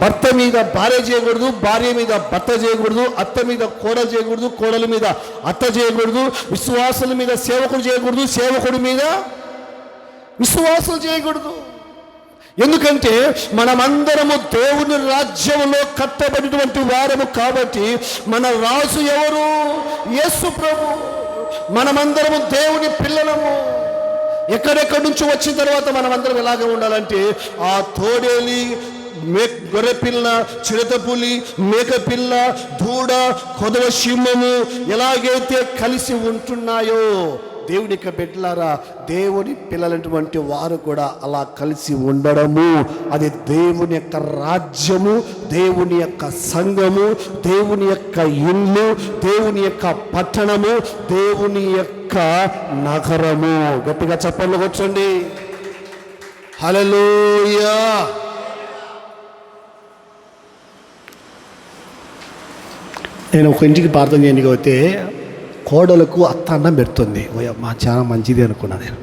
భర్త మీద భార్య చేయకూడదు, భార్య మీద భర్త చేయకూడదు, అత్త మీద కోడలు చేయకూడదు, కోడల మీద అత్త చేయకూడదు, విశ్వాసుల మీద సేవకుడు చేయకూడదు, సేవకుడి మీద విశ్వాసులు చేయకూడదు. ఎందుకంటే మనమందరము దేవుని రాజ్యంలో కట్టబడినటువంటి వారము కాబట్టి మన రాజు ఎవరు? యేసు ప్రభు. మనమందరము దేవుని పిల్లలము. ఎక్కడెక్కడి నుంచి వచ్చిన తర్వాత మనమందరం ఎలాగ ఉండాలంటే ఆ తోడేలి, గొర్రెపిల్ల, చిరుతపులి, మేకపిల్ల, దూడ, కొదవ సింహము ఎలాగైతే కలిసి ఉంటున్నాయో దేవుని యొక్క బిడ్డలారా, దేవుని పిల్లలైనటువంటి వారు కూడా అలా కలిసి ఉండడము, అది దేవుని యొక్క రాజ్యము, దేవుని యొక్క సంఘము, దేవుని యొక్క ఇల్లు, దేవుని యొక్క పట్టణము, దేవుని యొక్క నగరము. గట్టిగా చప్పట్లు కొట్టండి. హల్లెలూయా. నేను ఒక ఇంటికి ప్రార్థన చేయడానికి పోతే కోడలకు అత్త అన్నం పెడుతుంది. మా చాలా మంచిది అనుకున్నా నేను.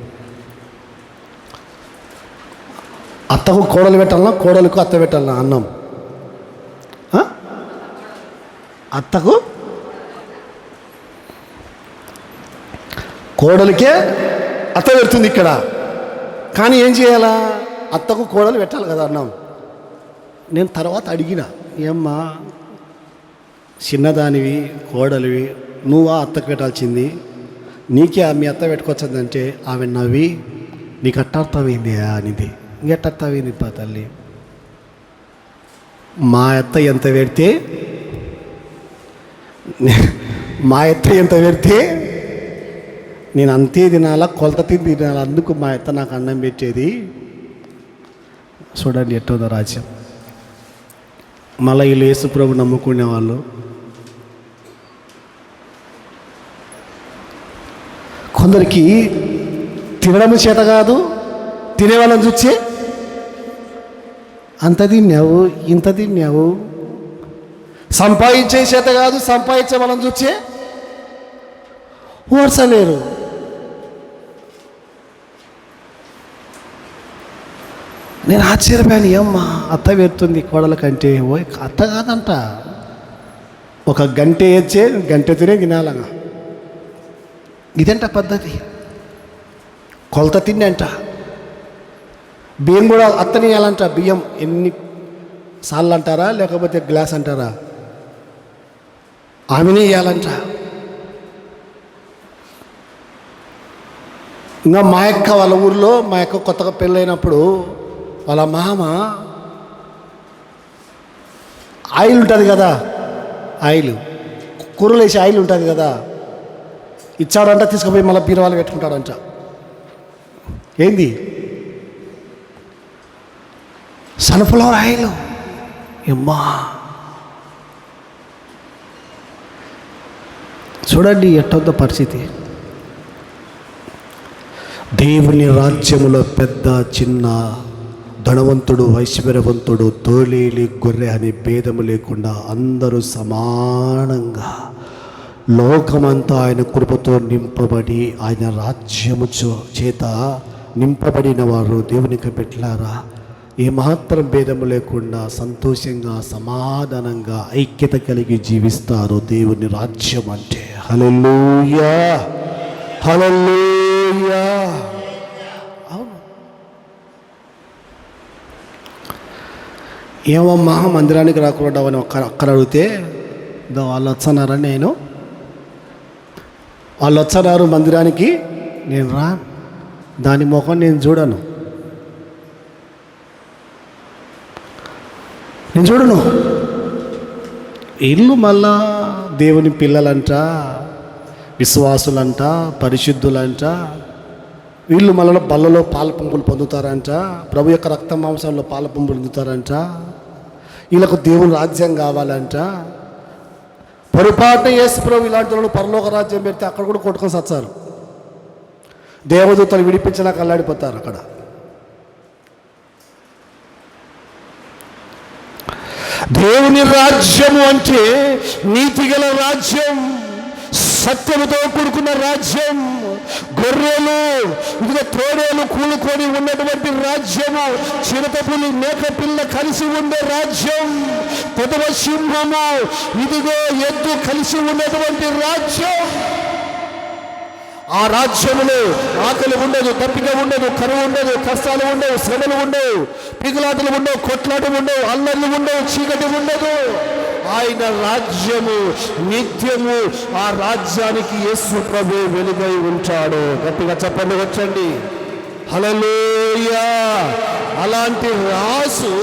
అత్తకు కోడలు పెట్టాలన్నా, కోడలకు అత్త పెట్టాలన్నా అన్నం? అత్తకు కోడలికే అత్త పెడుతుంది ఇక్కడ. కానీ ఏం చేయాలా? అత్తకు కోడలు పెట్టాలి కదా అన్నం. నేను తర్వాత అడిగిన, ఏమ్మా చిన్నదానివి, కోడలివి, నువ్వా అత్తకు పెట్టాల్సింది, నీకే మీ అత్త పెట్టుకొచ్చిందంటే ఆమె నవ్వి, నీకు అట్టార్థమైంది అనిది. ఇంకెట్టార్థమైంది తల్లి, మా అత్త ఎంత పెడితే నేను అంతే తినాలా, కొలత తినాలా, అందుకు మా అత్త నాకు అన్నం పెట్టేది. చూడండి ఎట్టోదో రాజ్యం. మళ్ళీ వీళ్ళు యేసుప్రభు నమ్ముకునే వాళ్ళు కొందరికి తినడం చేత కాదు, తినేవాళ్ళని చూస్తే అంత తిన్నావు, ఇంత తిన్నావు. సంపాదించే చేత కాదు, సంపాదించే వాళ్ళని చూస్తే ఓర్చలేరు. నేను ఆశ్చర్యపోయాను, ఏమ్మా అత్త పెడుతుంది కోడల కంటే. ఓ అత్త కాదంట, ఒక గంట వేచ్చే గంట తినే తినాలగా. ఇదంట పద్ధతి. కొలత తిండి అంట. బియ్యం కూడా అత్తని వేయాలంట. బియ్యం ఎన్ని సార్లు అంటారా, లేకపోతే గ్లాస్ అంటారా, ఆమెనే వేయాలంట. ఇంకా మా యొక్క వాళ్ళ ఊర్లో, మా యొక్క కొత్తగా పెళ్ళైనప్పుడు వాళ్ళ మామ ఆయిల్ ఉంటుంది కదా, ఆయిల్ కూరలు వేసి ఆయిల్ ఉంటుంది కదా, ఇచ్చాడంట. తీసుకుపోయి మళ్ళీ బీరువాలు పెట్టుకుంటాడంట. ఏంది? Sunflower oil. అమ్మా చూడండి ఎట్టొద్ద పరిస్థితి. దేవుని రాజ్యములో పెద్ద చిన్న, ధనవంతుడు ఐశ్వర్యవంతుడు, తోలేలి గొర్రె అనే భేదము లేకుండా అందరూ సమానంగా లోకమంతా ఆయన కృపతో నింపబడి, ఆయన రాజ్యము చేత నింపబడిన వారు దేవునికి పెట్టారా, ఏమాత్రం భేదము లేకుండా సంతోషంగా సమాధానంగా ఐక్యత కలిగి జీవిస్తారు. దేవుని రాజ్యం అంటే. హల్లెలూయా, హల్లెలూయా. అవును. ఏమమ్మా మందిరానికి రాకుండా అని అక్కడ అడిగితే, వాళ్ళు వచ్చన్నారని వాళ్ళు వచ్చన్నారు మందిరానికి, నేను రా, దాని ముఖం నేను చూడను. ఇల్లు మళ్ళా దేవుని పిల్లలంట, విశ్వాసులంట, పరిశుద్ధులంట. వీళ్ళు మళ్ళీ బల్లలో పాల పంపులు పొందుతారంట, ప్రభు యొక్క రక్త మాంసాల్లో పాల పంపులు పొందుతారంట. వీళ్ళకు దేవుని రాజ్యం కావాలంట. పొరపాటున యేసు ప్రభు ఇలాంటి వాళ్ళు పరలోక రాజ్యం పెడితే అక్కడ కూడా కొట్టుకొని సచ్చారు. దేవదూతలు విడిపించడానికి అల్లాడిపోతారు అక్కడ. దేవుని రాజ్యము అంటే నీతిగల రాజ్యం, సత్యముతో కూడుకున్న రాజ్యం, గొర్రెలు ఇదిగో తోడేలు కూడుకొని ఉన్నటువంటి రాజ్యము, చిరుతపులి మేకపిల్ల కలిసి ఉండే రాజ్యం, పొదవ సింహము ఇదిగో ఎద్దు కలిసి ఉన్నటువంటి రాజ్యం. ఆ రాజ్యములో ఆకలి ఉండదు, తప్పిక ఉండదు, కరువు ఉండదు, కష్టాలు ఉండవు, శ్రమలు ఉండవు, పిగులాటలు ఉండవు, కొట్లాటలు ఉండవు, అల్లర్లు ఉండవు, చీకటి ఉండదు. ఆయన రాజ్యము నిత్యము. ఆ రాజ్యానికి యేసు ప్రభు వెలుగై ఉంటాడు. గట్టిగా చెప్పండి వచ్చండి. హల్లెలూయా. అలాంటి రాజు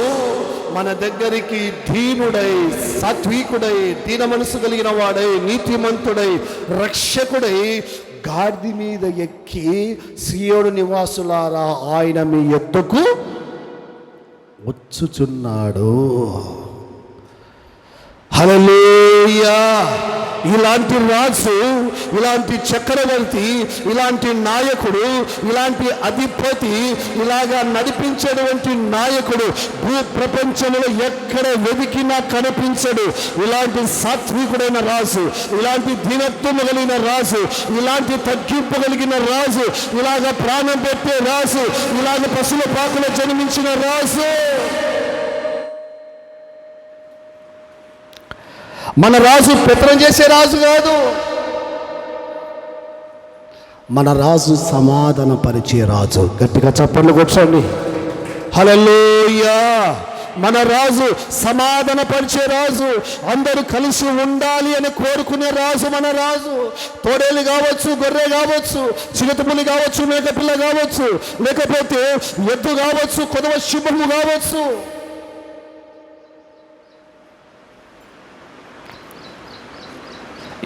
మన దగ్గరికి దీనుడై, సాత్వికుడై, దీన మనసు కలిగిన వాడై, నీతిమంతుడై, రక్షకుడై, గాడిద మీద ఎక్కి, సీయోను నివాసులారా ఆయన మీ యొద్దకు వచ్చుచున్నాడు. హల్లెలూయా! ఇలాంటి రాజు, ఇలాంటి చక్రవర్తి, ఇలాంటి నాయకుడు, ఇలాంటి అధిపతి, ఇలాగా నడిపించేటువంటి నాయకుడు భూ ప్రపంచంలో ఎక్కడ వెతికినా కనిపించడు. ఇలాంటి సాత్వికుడైన రాజు, ఇలాంటి దీనత్వం కలిగిన రాజు, ఇలాంటి తగ్గింపు కలిగిన రాజు, ఇలాగ ప్రాణం పెట్టే రాజు, ఇలాగ పశువుల పాకలో జన్మించిన రాజు. మన రాజు పెత్తనం చేసే రాజు కాదు, మన రాజు సమాధానపరిచే రాజు. గట్టిగా చప్పట్లు కొట్టండి. హల్లెలూయా! మన రాజు సమాధానపరిచే రాజు, అందరూ కలిసి ఉండాలి అని కోరుకునే రాజు మన రాజు. తోడేలు కావచ్చు, గొర్రె కావచ్చు, చిరుతపులి కావచ్చు, మేకపిల్ల కావచ్చు, లేకపోతే ఎద్దు కావచ్చు, కొదవ సింహము కావచ్చు.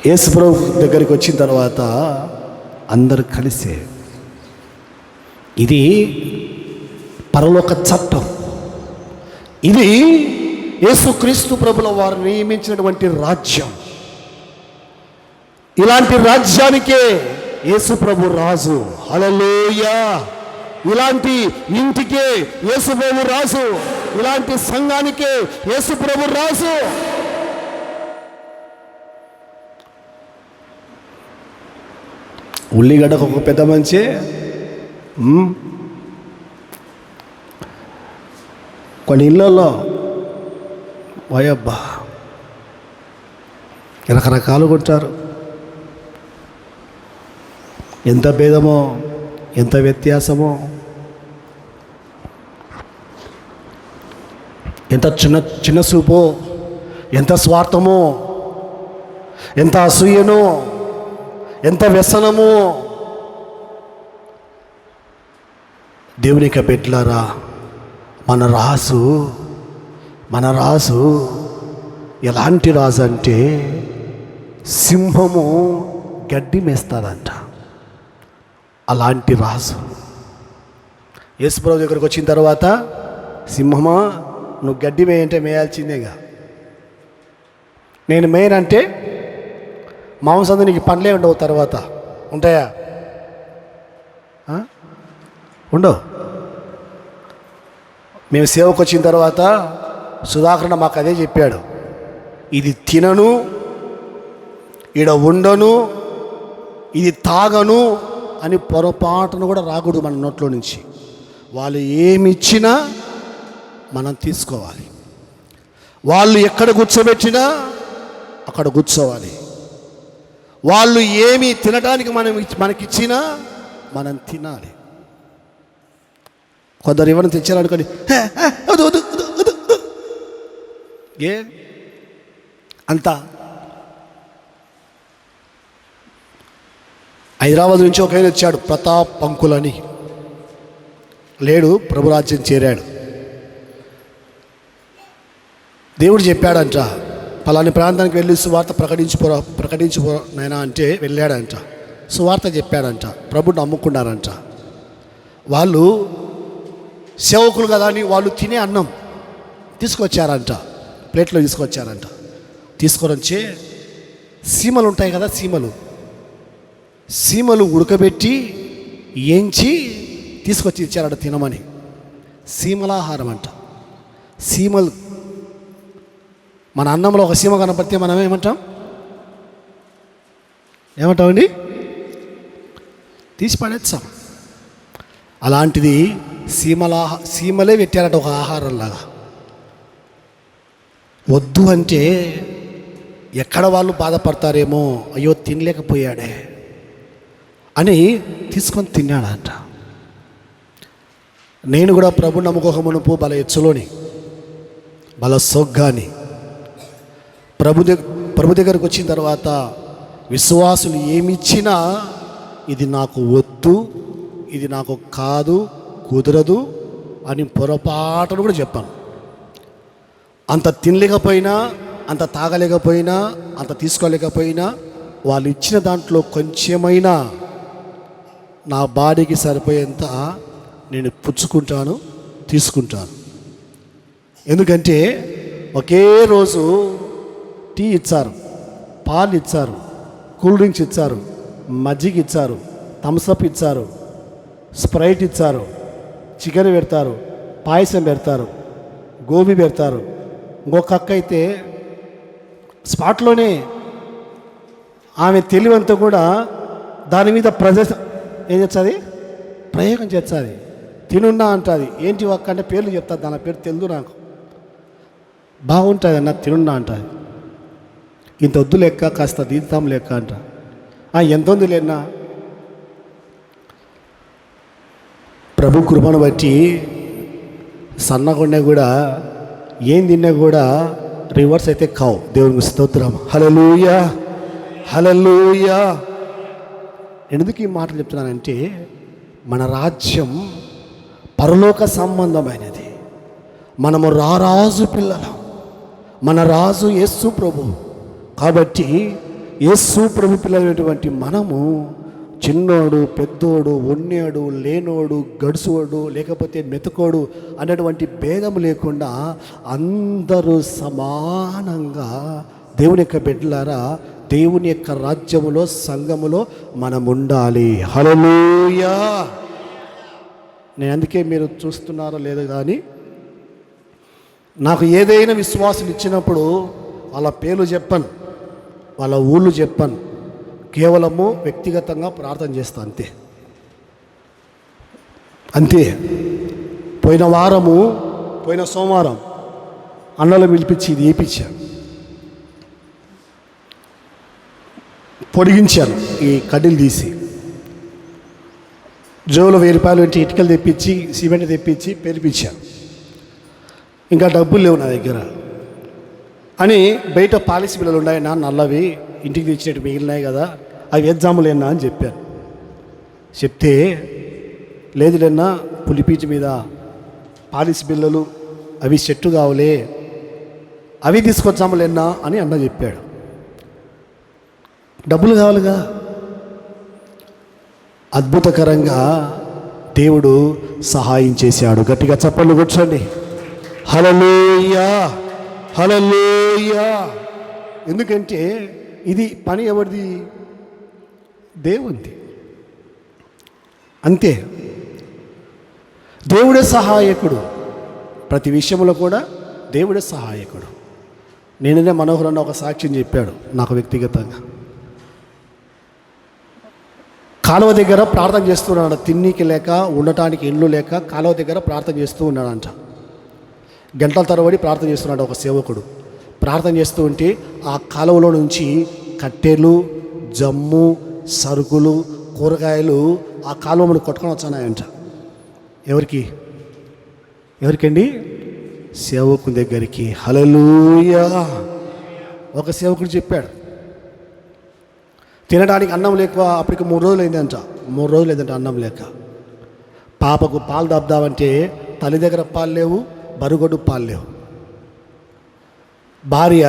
యేసు ప్రభు దగ్గరికి వచ్చిన తర్వాత అందరూ కలిసే, ఇది పరలోక చట్టం, ఇది యేసుక్రీస్తు ప్రభుల వారు నియమించినటువంటి రాజ్యం. ఇలాంటి రాజ్యానికే యేసు ప్రభు రాజు. హల్లెలూయా! ఇలాంటి ఇంటికే యేసు ప్రభు రాజు, ఇలాంటి సంఘానికే యేసు ప్రభు రాజు. ఉల్లిగడ్డకు ఒక పెద్ద మంచి, కొన్ని ఇళ్ళల్లో వయబ్బా రకరకాలు కొట్టారు. ఎంత భేదమో, ఎంత వ్యత్యాసమో, ఎంత చిన్న చూపో, ఎంత స్వార్థమో, ఎంత అసూయనో, ఎంత వ్యసనము. దేవునికి బిడ్డలారా, మన రాజు ఎలాంటి రాజు అంటే సింహము గడ్డి మేస్తుందంట. అలాంటి రాజు యేసుప్రభు దగ్గరికి వచ్చిన తర్వాత, సింహమా నువ్వు గడ్డి మేయంటే మేయాల్సిందేగా, నేను మేయనంటే మాంసం నీకు పండ్లే ఉండవు, తర్వాత ఉంటాయా? ఉండవు. మేము సేవకు వచ్చిన తర్వాత సుధాకరణ మాకు అదే చెప్పాడు, ఇది తినను, ఈడ ఉండను, ఇది తాగను అని పొరపాటును కూడా రాకూడదు మన నోట్లో నుంచి. వాళ్ళు ఏమి ఇచ్చినా మనం తీసుకోవాలి, వాళ్ళు ఎక్కడ కూర్చోబెట్టినా అక్కడ కూర్చోవాలి, వాళ్ళు ఏమి తినడానికి మనకిచ్చినా మనం తినాలి. కొందరు ఎవరిని తెచ్చారనుకోండి, ఏ అంతా. హైదరాబాద్ నుంచి ఒక ఆయన వచ్చాడు, ప్రతాప్ అంకుల్ అని, లేడు, ప్రభురాజ్యం చేరాడు. దేవుడు చెప్పాడంట, పలాని ప్రాంతానికి వెళ్ళి సువార్త ప్రకటించుకో నైనా అంటే వెళ్ళాడంట. సువార్త చెప్పాడంట, ప్రభుని నమ్ముకున్నారంట. వాళ్ళు సేవకులు కదా అని వాళ్ళు తినే అన్నం తీసుకొచ్చారంట, ప్లేట్లో తీసుకొచ్చారంట. తీసుకొని వచ్చే సీమలు ఉంటాయి కదా, సీమలు ఉడకబెట్టి ఏంచి తీసుకొచ్చి ఇచ్చారంట తినమని. సీమలాహారం అంట. సీమలు, మన అన్నంలో ఒక సీమ కనపడితే మనం ఏమంటామండి? తీసి పడేస్తాం. అలాంటిది సీమలే పెట్టారట ఒక ఆహారంలాగా. వద్దు అంటే ఎక్కడ వాళ్ళు బాధపడతారేమో, అయ్యో తినలేకపోయాడే అని తీసుకొని తిన్నాడంట. నేను కూడా ప్రభు నమ్ముకోక మునుపు బల ఎచ్చులోని బల సొగ్గాని ప్రభు దగ్గరకు వచ్చిన తర్వాత విశ్వాసులు ఏమిచ్చినా ఇది నాకు వద్దు, ఇది నాకు కాదు, కుదరదు అని పొరపాటును కూడా చెప్పాను. అంత తినలేకపోయినా, అంత తాగలేకపోయినా, అంత తీసుకోలేకపోయినా, వాళ్ళు ఇచ్చిన దాంట్లో కొంచెమైనా నా బాడీకి సరిపోయేంత నేను పుచ్చుకుంటాను, తీసుకుంటాను. ఎందుకంటే ఒకే రోజు టీ ఇచ్చారు, పాలు ఇచ్చారు, కూల్ డ్రింక్స్ ఇచ్చారు, మజ్జిగ ఇచ్చారు, థమ్స్అప్ ఇచ్చారు, స్ప్రైట్ ఇచ్చారు, చికెన్ పెడతారు, పాయసం పెడతారు, గోబీ పెడతారు. ఇంకొక అక్క అయితే స్పాట్లోనే ఆమె తెలివంతా కూడా దాని మీద ఏం చేస్తుంది, ప్రయోగం చేస్తుంది. తినున్నా అంటుంది. ఏంటి ఒక్క అంటే పేర్లు చెప్తుంది, దాని పేరు తెలుదు నాకు, బాగుంటుంది అన్న తినున్నా అంటుంది. ఇంత వద్దు లెక్క, కాస్త దీంతాం లెక్క అంట. ఎంత ఉంది లేనా, ప్రభు కృపను బట్టి సన్నగొండ కూడా ఏం తిన్నా కూడా రివర్స్ అయితే కావు. దేవునికి స్తోత్రం. హల్లెలూయా, హల్లెలూయా. ఎందుకు ఈ మాటలు చెప్తున్నానంటే మన రాజ్యం పరలోక సంబంధమైనది. మనము రారాజు పిల్లలం. మన రాజు యేసు ప్రభు. కాబట్టి యేసు ప్రభు పిల్లలైనటువంటి మనము చిన్నోడు, పెద్దోడు, ఉన్నోడు, లేనోడు, గడుసోడు, లేకపోతే మెతుకోడు అనేటువంటి భేదం లేకుండా అందరూ సమానంగా దేవుని యొక్క బిడ్డలారా దేవుని యొక్క రాజ్యములో, సంఘములో మనం ఉండాలి. హల్లెలూయా. నేను అందుకే మీరు చూస్తున్నారో లేదో కానీ నాకు ఏదైనా విశ్వాసం ఇచ్చినప్పుడు వాళ్ళ పేర్లు చెప్పను, వాళ్ళ ఊళ్ళు చెప్పను, కేవలము వ్యక్తిగతంగా ప్రార్థన చేస్తాను, అంతే అంతే. పోయిన సోమవారం అన్నలు పిలిపించి ఇది వేయించాను, పొడిగించాను, ఈ కడ్డీలు తీసి జోలో 1000 రూపాయలు పెట్టి ఇటుకలు తెప్పించి సిమెంట్ తెప్పించి పేరిపించాను. ఇంకా డబ్బులు లేవు నా దగ్గర అని బయట పాలిసి బిల్లలు ఉన్నాయి నా నల్లవి, ఇంటికి తెచ్చినట్టు మిగిలినాయి కదా, అవి ఎగ్జాములేనా అని చెప్పాను. చెప్తే లేదులేనా పులిపీచు మీద పాలిసి బిల్లలు అవి చెట్టు కావులే, అవి తీసుకొచ్చాములేనా అని అన్న చెప్పాడు. డబ్బులు కావాలిగా. అద్భుతకరంగా దేవుడు సహాయం చేశాడు. గట్టిగా చప్పట్లు కూర్చోండి. హల్లెలూయా, హల్లెలూయా. ఎందుకంటే ఇది పని ఎవరిది? దేవునిది. అంతే. దేవుడే సహాయకుడు. ప్రతి విషయంలో కూడా దేవుడే సహాయకుడు. నేనే మనోహర్ అన్న ఒక సాక్ష్యం చెప్పాడు నాకు వ్యక్తిగతంగా. కాలువ దగ్గర ప్రార్థన చేస్తున్నాడు, తిన్నీకి లేక, ఉండటానికి ఇల్లు లేక కాలువ దగ్గర ప్రార్థన చేస్తూ ఉన్నాడంట. గంటల తరబడి ప్రార్థన చేస్తున్నాడు ఒక సేవకుడు. ప్రార్థన చేస్తూ ఉంటే ఆ కాలువలో నుంచి కట్టెలు, జమ్ము, సరుకులు, కూరగాయలు ఆ కాలువను కొట్టుకొని వచ్చానాయంట. ఎవరికండి? సేవకుని దగ్గరికి. హల్లెలూయా. ఒక సేవకుడు చెప్పాడు తినడానికి అన్నం లేక అప్పటికి 3 రోజులు అయిందంట. 3 రోజులు అయిందంట అన్నం లేక. పాపకు పాలు దాబ్దామంటే తల్లి దగ్గర పాలు లేవు, బరుగొడ్డు పాలు లేవు. భార్య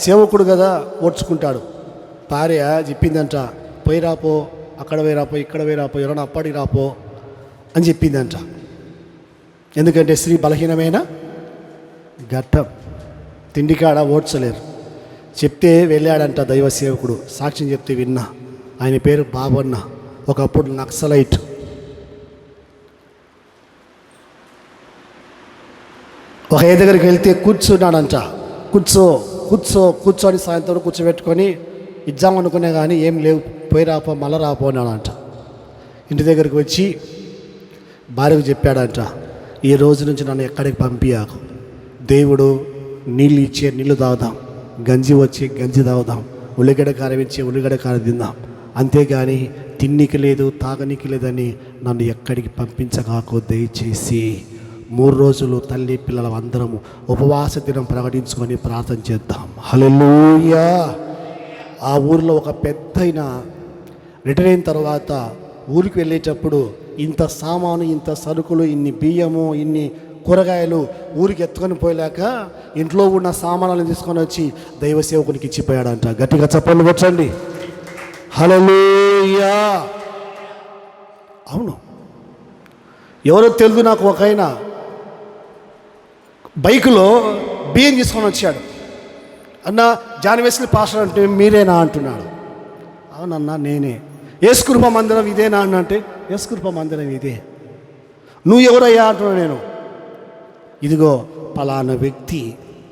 సేవకుడు కదా ఓడ్చుకుంటాడు. భార్య చెప్పిందంట, పోయి రాపో, అక్కడ పోయి రాపో, ఇక్కడ పోయి రాపో, ఎవరైనా అప్పటికి రాపో అని చెప్పిందంట. ఎందుకంటే స్త్రీ బలహీనమైన ఘట్టం, తిండికాడ ఓడ్చలేరు. చెప్తే వెళ్ళాడంట దైవ సేవకుడు. సాక్ష్యం చెప్తే విన్నా. ఆయన పేరు బాబన్న, ఒకప్పుడు నక్సలైట్. ఒక ఏ దగ్గరికి వెళ్తే కూర్చున్నాడంట. కూర్చొని సాయంత్రం కూర్చోబెట్టుకొని ఇద్దాం అనుకునే కానీ ఏం లేవు, పోయి రాపో, మళ్ళీ రాపో అన్నాడంట. ఇంటి దగ్గరికి వచ్చి భార్యకు చెప్పాడంట, ఈ రోజు నుంచి నన్ను ఎక్కడికి పంపించాకు. దేవుడు నీళ్ళు ఇచ్చే నీళ్ళు తాగుదాం, గంజి వచ్చి గంజి తాగుదాం, ఉల్లిగడ్డ కారం ఇచ్చే ఉల్లిగడ్డ కారం తిందాం, అంతేగాని తిన్నికి లేదు, తాగనికి లేదని నన్ను ఎక్కడికి పంపించగాకు దయచేసి. 3 రోజులు తల్లి పిల్లలు అందరము ఉపవాస దినం ప్రకటించుకొని ప్రార్థన చేద్దాం. హల్లెలూయా. ఆ ఊరిలో ఒక పెద్దయిన రిటైర్ అయిన తర్వాత ఊరికి వెళ్ళేటప్పుడు ఇంత సామాను, ఇంత సరుకులు, ఇన్ని బియ్యము, ఇన్ని కూరగాయలు ఊరికి ఎత్తుకొని పోయలేక ఇంట్లో ఉన్న సామానాలను తీసుకొని వచ్చి దైవ సేవకునికి ఇచ్చిపోయాడంట. గట్టిగా చప్పట్లు కొట్టండి. హల్లెలూయా. అవును, ఎవరో తెలుదు నాకు. ఒక ఆయన బైకులో బియ్యం తీసుకొని వచ్చాడు. అన్న జాన్ వెస్లీ పాస్టర్ అంటే మీరేనా అంటున్నాడు. అవునన్నా నేనే. యేసుకృప మందిరం ఇదేనా అన్న అంటే యేసుకృప మందిరం ఇదే. నువ్వు ఎవరయ్యా అంటున్నా. నేను ఇదిగో పలానా వ్యక్తి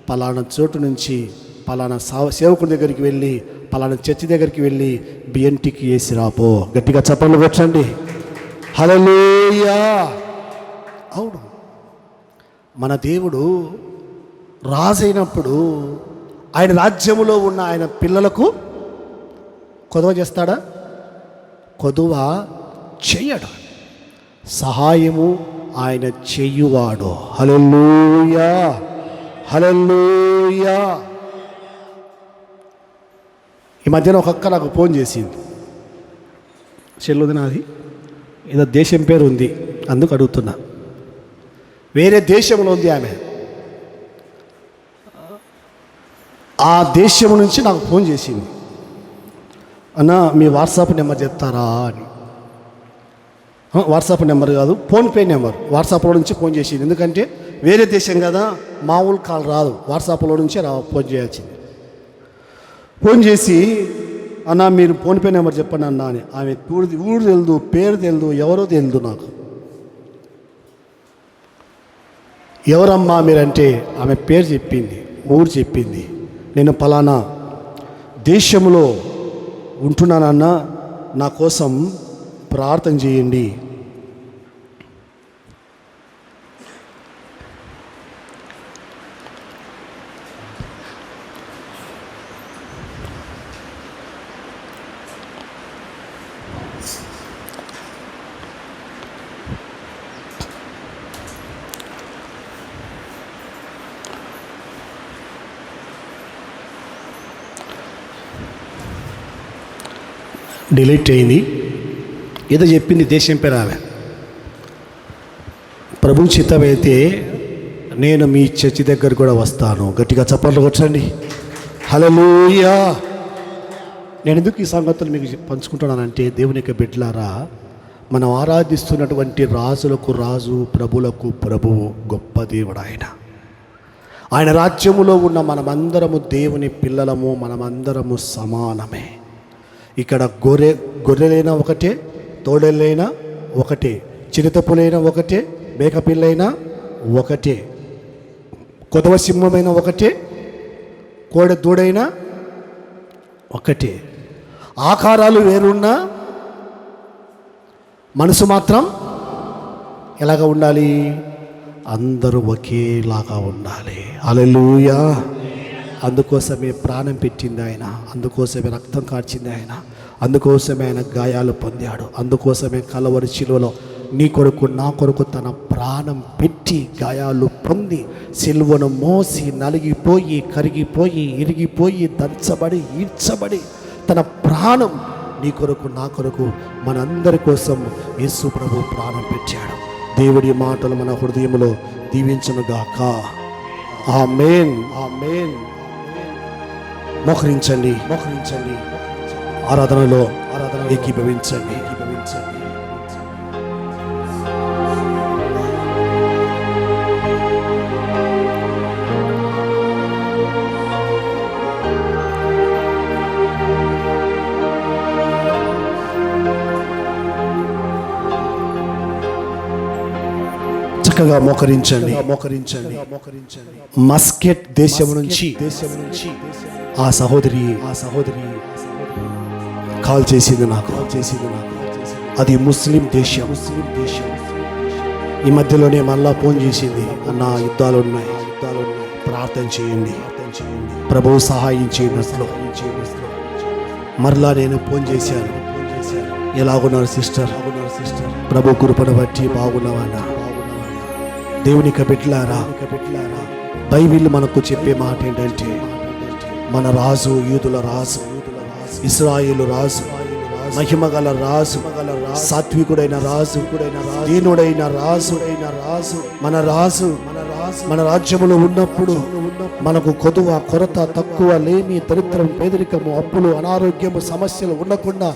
పలానా చోటు నుంచి పలానా సేవకుడి దగ్గరికి వెళ్ళి పలానా చర్చి దగ్గరికి వెళ్ళి బిఎన్టీకి వేసి రాపో. గట్టిగా చప్పట్లు కొట్టండి. హల్లెలూయా. అవును, మన దేవుడు రాజైనప్పుడు ఆయన రాజ్యములో ఉన్న ఆయన పిల్లలకు కొదవ చేస్తాడా? కొదువ చెయ్యడు. సహాయము ఆయన చెయ్యువాడు. హల్లెలూయా, హల్లెలూయా. ఈ మధ్యన ఒక అక్క నాకు ఫోన్ చేసింది. చెల్లుది నాది, ఏదో దేశం పేరు ఉంది అందుకు అడుగుతున్నా. వేరే దేశంలో ఉంది ఆమె. ఆ దేశం నుంచి నాకు ఫోన్ చేసింది. అన్న మీ వాట్సాప్ నెంబర్ చెప్తారా అని. వాట్సాప్ నెంబర్ కాదు, ఫోన్పే నెంబర్. వాట్సాప్లో నుంచి ఫోన్ చేసింది. ఎందుకంటే వేరే దేశం కదా, మామూలు కాల్ రాదు, వాట్సాప్లో నుంచే ఫోన్ చేయాల్సింది. ఫోన్ చేసి అన్న మీరు ఫోన్పే నెంబర్ చెప్పండి అన్న అని. ఆమె ఊరు తెలియదు, పేరు తెలియదు, ఎవరో తెలియదు నాకు. ఎవరమ్మా మీరంటే ఆమె పేరు చెప్పింది, ఊరు చెప్పింది. నేను పలానా దేశంలో ఉంటున్నానన్నా, నా కోసం ప్రార్థన చేయండి. డిలీట్ అయింది. ఏదో చెప్పింది, దేశం పేరు ఆమె. ప్రభు చిత్తమైతే నేను మీ చర్చి దగ్గర కూడా వస్తాను. గట్టిగా చప్పట్లు కొట్టండి. హల్లెలూయా. నేను ఎందుకు ఈ సంగతులు మీకు పంచుకుంటున్నానంటే, దేవుని యొక్క బిడ్డలారా, మనం ఆరాధిస్తున్నటువంటి రాజులకు రాజు, ప్రభులకు ప్రభువు, గొప్ప దేవుడు ఆయన. ఆయన రాజ్యములో ఉన్న మనమందరము దేవుని పిల్లలము, మనమందరము సమానమే. ఇక్కడ గొర్రెలైనా ఒకటే, తోడేళ్ళైనా ఒకటే, చిరుతపులైనా ఒకటే, మేకపిల్లైనా ఒకటే, కొదవ సింహమైనా ఒకటే, కోడె దూడైనా ఒకటే. ఆకారాలు వేరున్నా మనసు మాత్రం ఎలాగ ఉండాలి? అందరూ ఒకేలాగా ఉండాలి. హల్లెలూయా. అందుకోసమే ప్రాణం పెట్టింది ఆయన, అందుకోసమే రక్తం కార్చింది ఆయన, అందుకోసమే ఆయన గాయాలు పొందాడు, అందుకోసమే కలవరి శిలువలో నీ కొరకు నా కొరకు తన ప్రాణం పెట్టి గాయాలు పొంది సిలువను మోసి నలిగిపోయి కరిగిపోయి ఇరిగిపోయి దంచబడి ఈడ్చబడి తన ప్రాణం నీ కొరకు నా కొరకు మనందరి కోసం యేసు ప్రభు ప్రాణం పెట్టాడు. దేవుడి మాటలు మన హృదయంలో దీవించునుగాక. ఆమేన్, ఆమేన్. మోకరించండి, మోకరించండి. ఆరాధనలో ఏకీభవించండి, ఏకీభవించండి. చక్కగా మోకరించండి, మోకరించండి, మోకరించండి. మస్కెట్ దేశం నుంచి ఆ సహోదరి కాల్ చేసింది నాకు. అది ముస్లిం దేశం. ఈ మధ్యలోనే మళ్ళా ఫోన్ చేసింది, నా యుద్ధాలు ఉన్నాయి, ప్రార్థన చేయండి, ప్రభువు సహాయం చేయనట్లు. మరలా నేను ఫోన్ చేశాను, ఎలాగున్నారు సిస్టర్? ప్రభు కృపను బట్టి బాగున్నావన్నా. దేవునికి బిడ్డలారా, బైబిల్ మనకు చెప్పే మాట ఏంటంటే, మన రాజు, యూదుల రాజు, ఇశ్రాయేలు రాజు, మహిమగల రాజు, సాత్వికుడైన రాజు, దీనుడైన రాజు, మన రాజు మన రాజ్యములో ఉన్నప్పుడు మనకు కొదువ, కొరత, తక్కువ, లేమి, దరిద్రం, పేదరికము, అప్పులు, అనారోగ్యము, సమస్యలు ఉండకుండా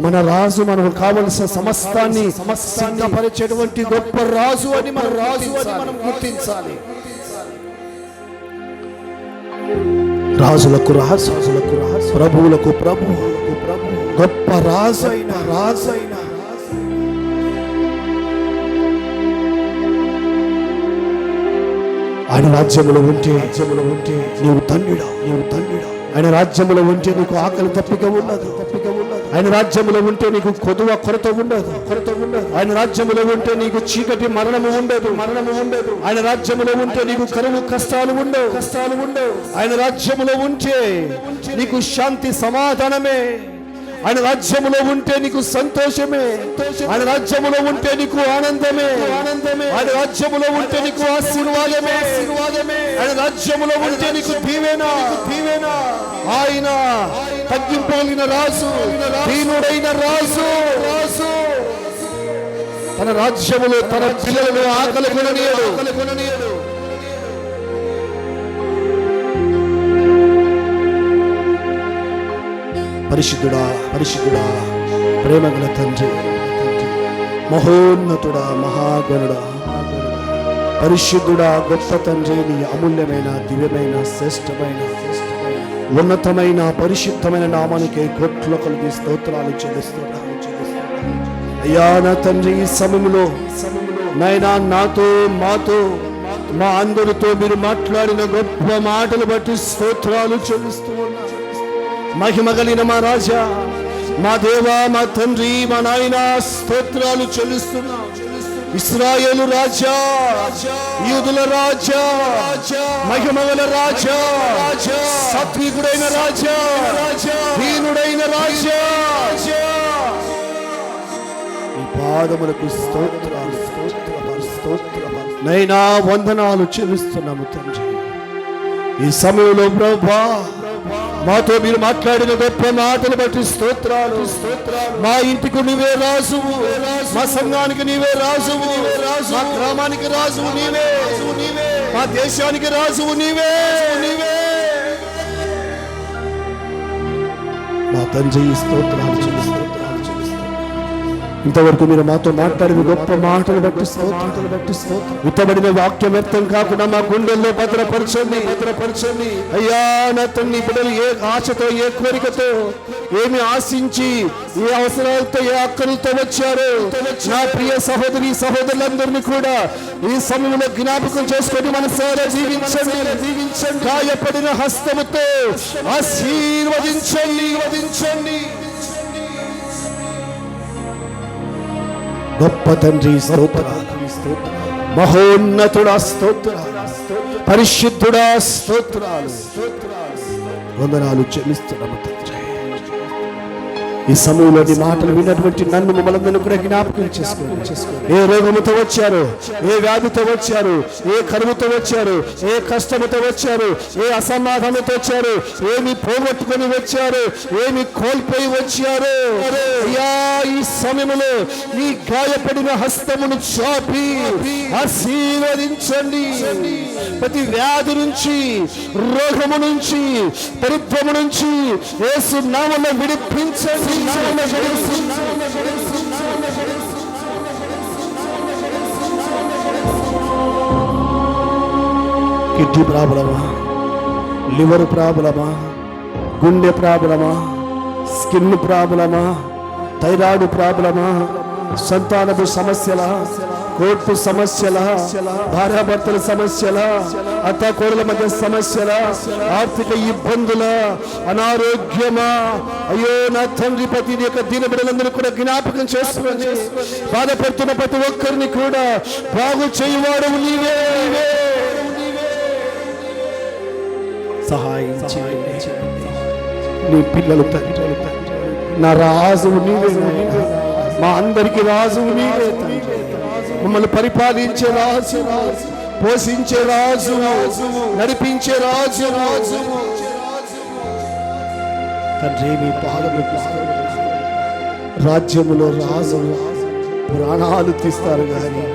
మన రాజు మనకు కావలసిన సమస్తాన్ని సిద్ధపరిచేటువంటి గొప్ప రాజు అని మనం గుర్తించాలి. రాజులకు రాజు, ప్రభువులకు ప్రభు, గొప్ప రాజు అయిన ఆయన రాజ్యములో ఉంటే నీవు ధన్యుడా. ఆయన రాజ్యములో ఉంటే నీకు ఆకలి తప్పిక ఉండదు. ఆయన రాజ్యములో ఉంటే నీకు కొరత ఉండదు. ఆయన రాజ్యములో ఉంటే నీకు చీకటి మరణము ఉండదు. ఆయన రాజ్యములో ఉంటే నీకు కరువు కష్టాలు ఉండవు. ఆయన రాజ్యములో ఉంటే నీకు శాంతి సమాధానమే. ఆయన రాజ్యములో ఉంటే నీకు సంతోషమే. ఆయన రాజ్యములో ఉంటే నీకు ఆనందమే. ఆయన రాజ్యములో ఉంటే నీకు ఆశీర్వాదమే. ఆయన రాజ్యములో ఉంటే నీకు దీవెన. ఆయన తగ్గింపగలిగిన రాజు, దీనుడైన రాజు. తన రాజ్యములో తన పిల్లలను ఆకలి కొననీయడు. పరిశుద్ధుడా, ప్రేమగల తండ్రి, మహోన్నతుడా, మహాగణుడా, పరిశుద్ధుడా, గొప్ప తండ్రి, నీ అమూల్యమైన, దివ్యమైన, శ్రేష్టమైన, ఉన్నతమైన, పరిశుద్ధమైన నామానికి కోట్ల కొలది స్తోత్రాలు చెల్లిస్తున్నా. అయ్యా నా తండ్రి, ఈ సమయంలో నాయనా నాతో, మాతో, మా అందరితో మీరు మాట్లాడిన గొప్ప మాటలు బట్టి స్తోత్రాలు చెల్లిస్తూ ఉన్నా. మహిమ కలిగిన మా రాజా, మా దేవా, మా తండ్రి, మా నాయన, స్తోత్రాలు చెల్లిస్తున్నా. ఇశ్రాయేలు రాజా, యూదుల రాజా, మహిమగల రాజా, సాత్వికుడైన రాజా, దీనుడైన రాజా, ఈ పాదములకు స్తోత్రాలు, నైనా వందనాలు చెల్లిస్తున్నాము తండ్రి. ఈ సమయంలో ప్రభువా, మాతో మీరు మాట్లాడిన గొప్ప మాటలు బట్టి స్తోత్రాలు. మా ఇంటికి నీవే రాజువు, మా సంఘానికి నీవే రాజువు, మా గ్రామానికి రాజువు నీవే, మా దేశానికి రాజువు నీవే. మా తండ్రి స్తోత్రాలు చెల్లిస్తున్నాము. ఇంతవరకు మీరు మాతో మాట్లాడిన గొప్ప మాటలు బట్టి ఉత్తబడిన వాక్యం వ్యర్థం కాకుండా మా గుండెల్లో భద్రపరచండి. అయ్యా నా తండ్రి, బిడ్డలు ఏ ఆశతో, ఏ కోరికతో, ఏమి ఆశించి, ఏ అవసరాలతో, ఏ అక్కలతో వచ్చారో నా ప్రియ సహోదరి సహోదరులందరినీ కూడా ఈ సమయంలో జ్ఞాపకం చేసుకొని మనసారా జీవించండి. గాయపడిన హస్తముతో ఆశీర్వదించండి. గొప్ప తండ్రి స్తోత్రాలు, మహోన్నతుడా స్తోత్రాలు, పరిశుద్ధుడా స్తోత్రాలు, వందనాలు చెల్లిస్తున్నాము తండ్రి. ఈ సమయంలోని మాటలు విన్నటువంటి నన్ను, మమ్మల్ని కూడా జ్ఞాపకం చేసుకోండి. ఏ రోగముతో వచ్చారు, ఏ వ్యాధితో వచ్చారు, ఏ కరువుతో వచ్చారు, ఏ కష్టముతో వచ్చారు, ఏ అసమాధానంతో వచ్చారు, ఏమి పోగొట్టుకొని వచ్చారు, ఏమి కోల్పోయి వచ్చారు, అయ్యా ఈ సమయంలో ఈ గాయపడిన హస్తమును చాపి ఆశీర్వదించండి. ప్రతి వ్యాధి నుంచి, రోగము నుంచి, దరిద్రము నుంచి యేసు నామములో విడిపించండి. కిడ్నీ ప్రాబ్లమా, లివర్ ప్రాబ్లమా, గుండె ప్రాబ్లమా, స్కిన్ ప్రాబ్లమా, థైరాయిడ్ ప్రాబ్లమా, సంతానపు సమస్యల, కోర్టు సమస్యల, భార్యాభర్తల సమస్యల, అత్తాకోడల మధ్య సమస్యల, ఆర్థిక ఇబ్బందుల, అనారోగ్యమా, అయ్యో నా తండ్రి, ప్రతి యొక్క దీన బిడ్డలందరూ కూడా జ్ఞాపకం చేసుకుని బాధపడుతున్న ప్రతి ఒక్కరిని కూడా బాగు చేయువాడు నీవే. సహాయం చేయండి. నీ పిల్లలు తండ్రి, నా రాజువు నీవే, మా అందరికి రాజువు నీవే తండ్రి. మమ్మల్ని పరిపాలించే రాజు, పోషించే రాజు, నడిపించే రాజు తండ్రి. మీ పాదములకు రాజ్యములో రాజు ప్రాణాలు తీస్తారు కానీ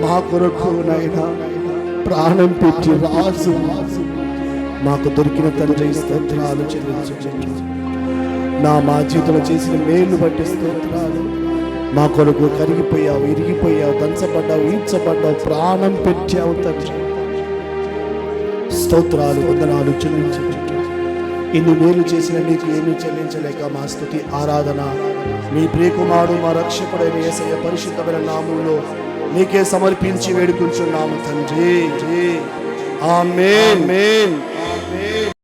మా కొరకు నాయన ప్రాణం పెట్టి రాజు మాకు దొరికిన తండ్రి స్తోత్రాలు చెల్లించు. మా జీవితంలో చేసిన మేలు బట్టి స్తోత్రాలు. మా కొరకు కరిగిపోయావు, ఇరిగిపోయావు, దంచబడ్డావు, ఈడ్చబడ్డావు, ప్రాణం పెట్టావు తండ్రి. స్తోత్రాలు, వందనాలు చెల్లించు. ఇన్ని మేలు చేసిన నీకు ఏమీ చెల్లించలేక మా స్తుతి ఆరాధన మీ ప్రియకుమారుడు మా రక్షకుడైన యేసయ్య పరిశుద్ధమైన నామములో నీకే సమర్పించి వేడుకుంటున్నాము తండ్రి. ఆమేన్.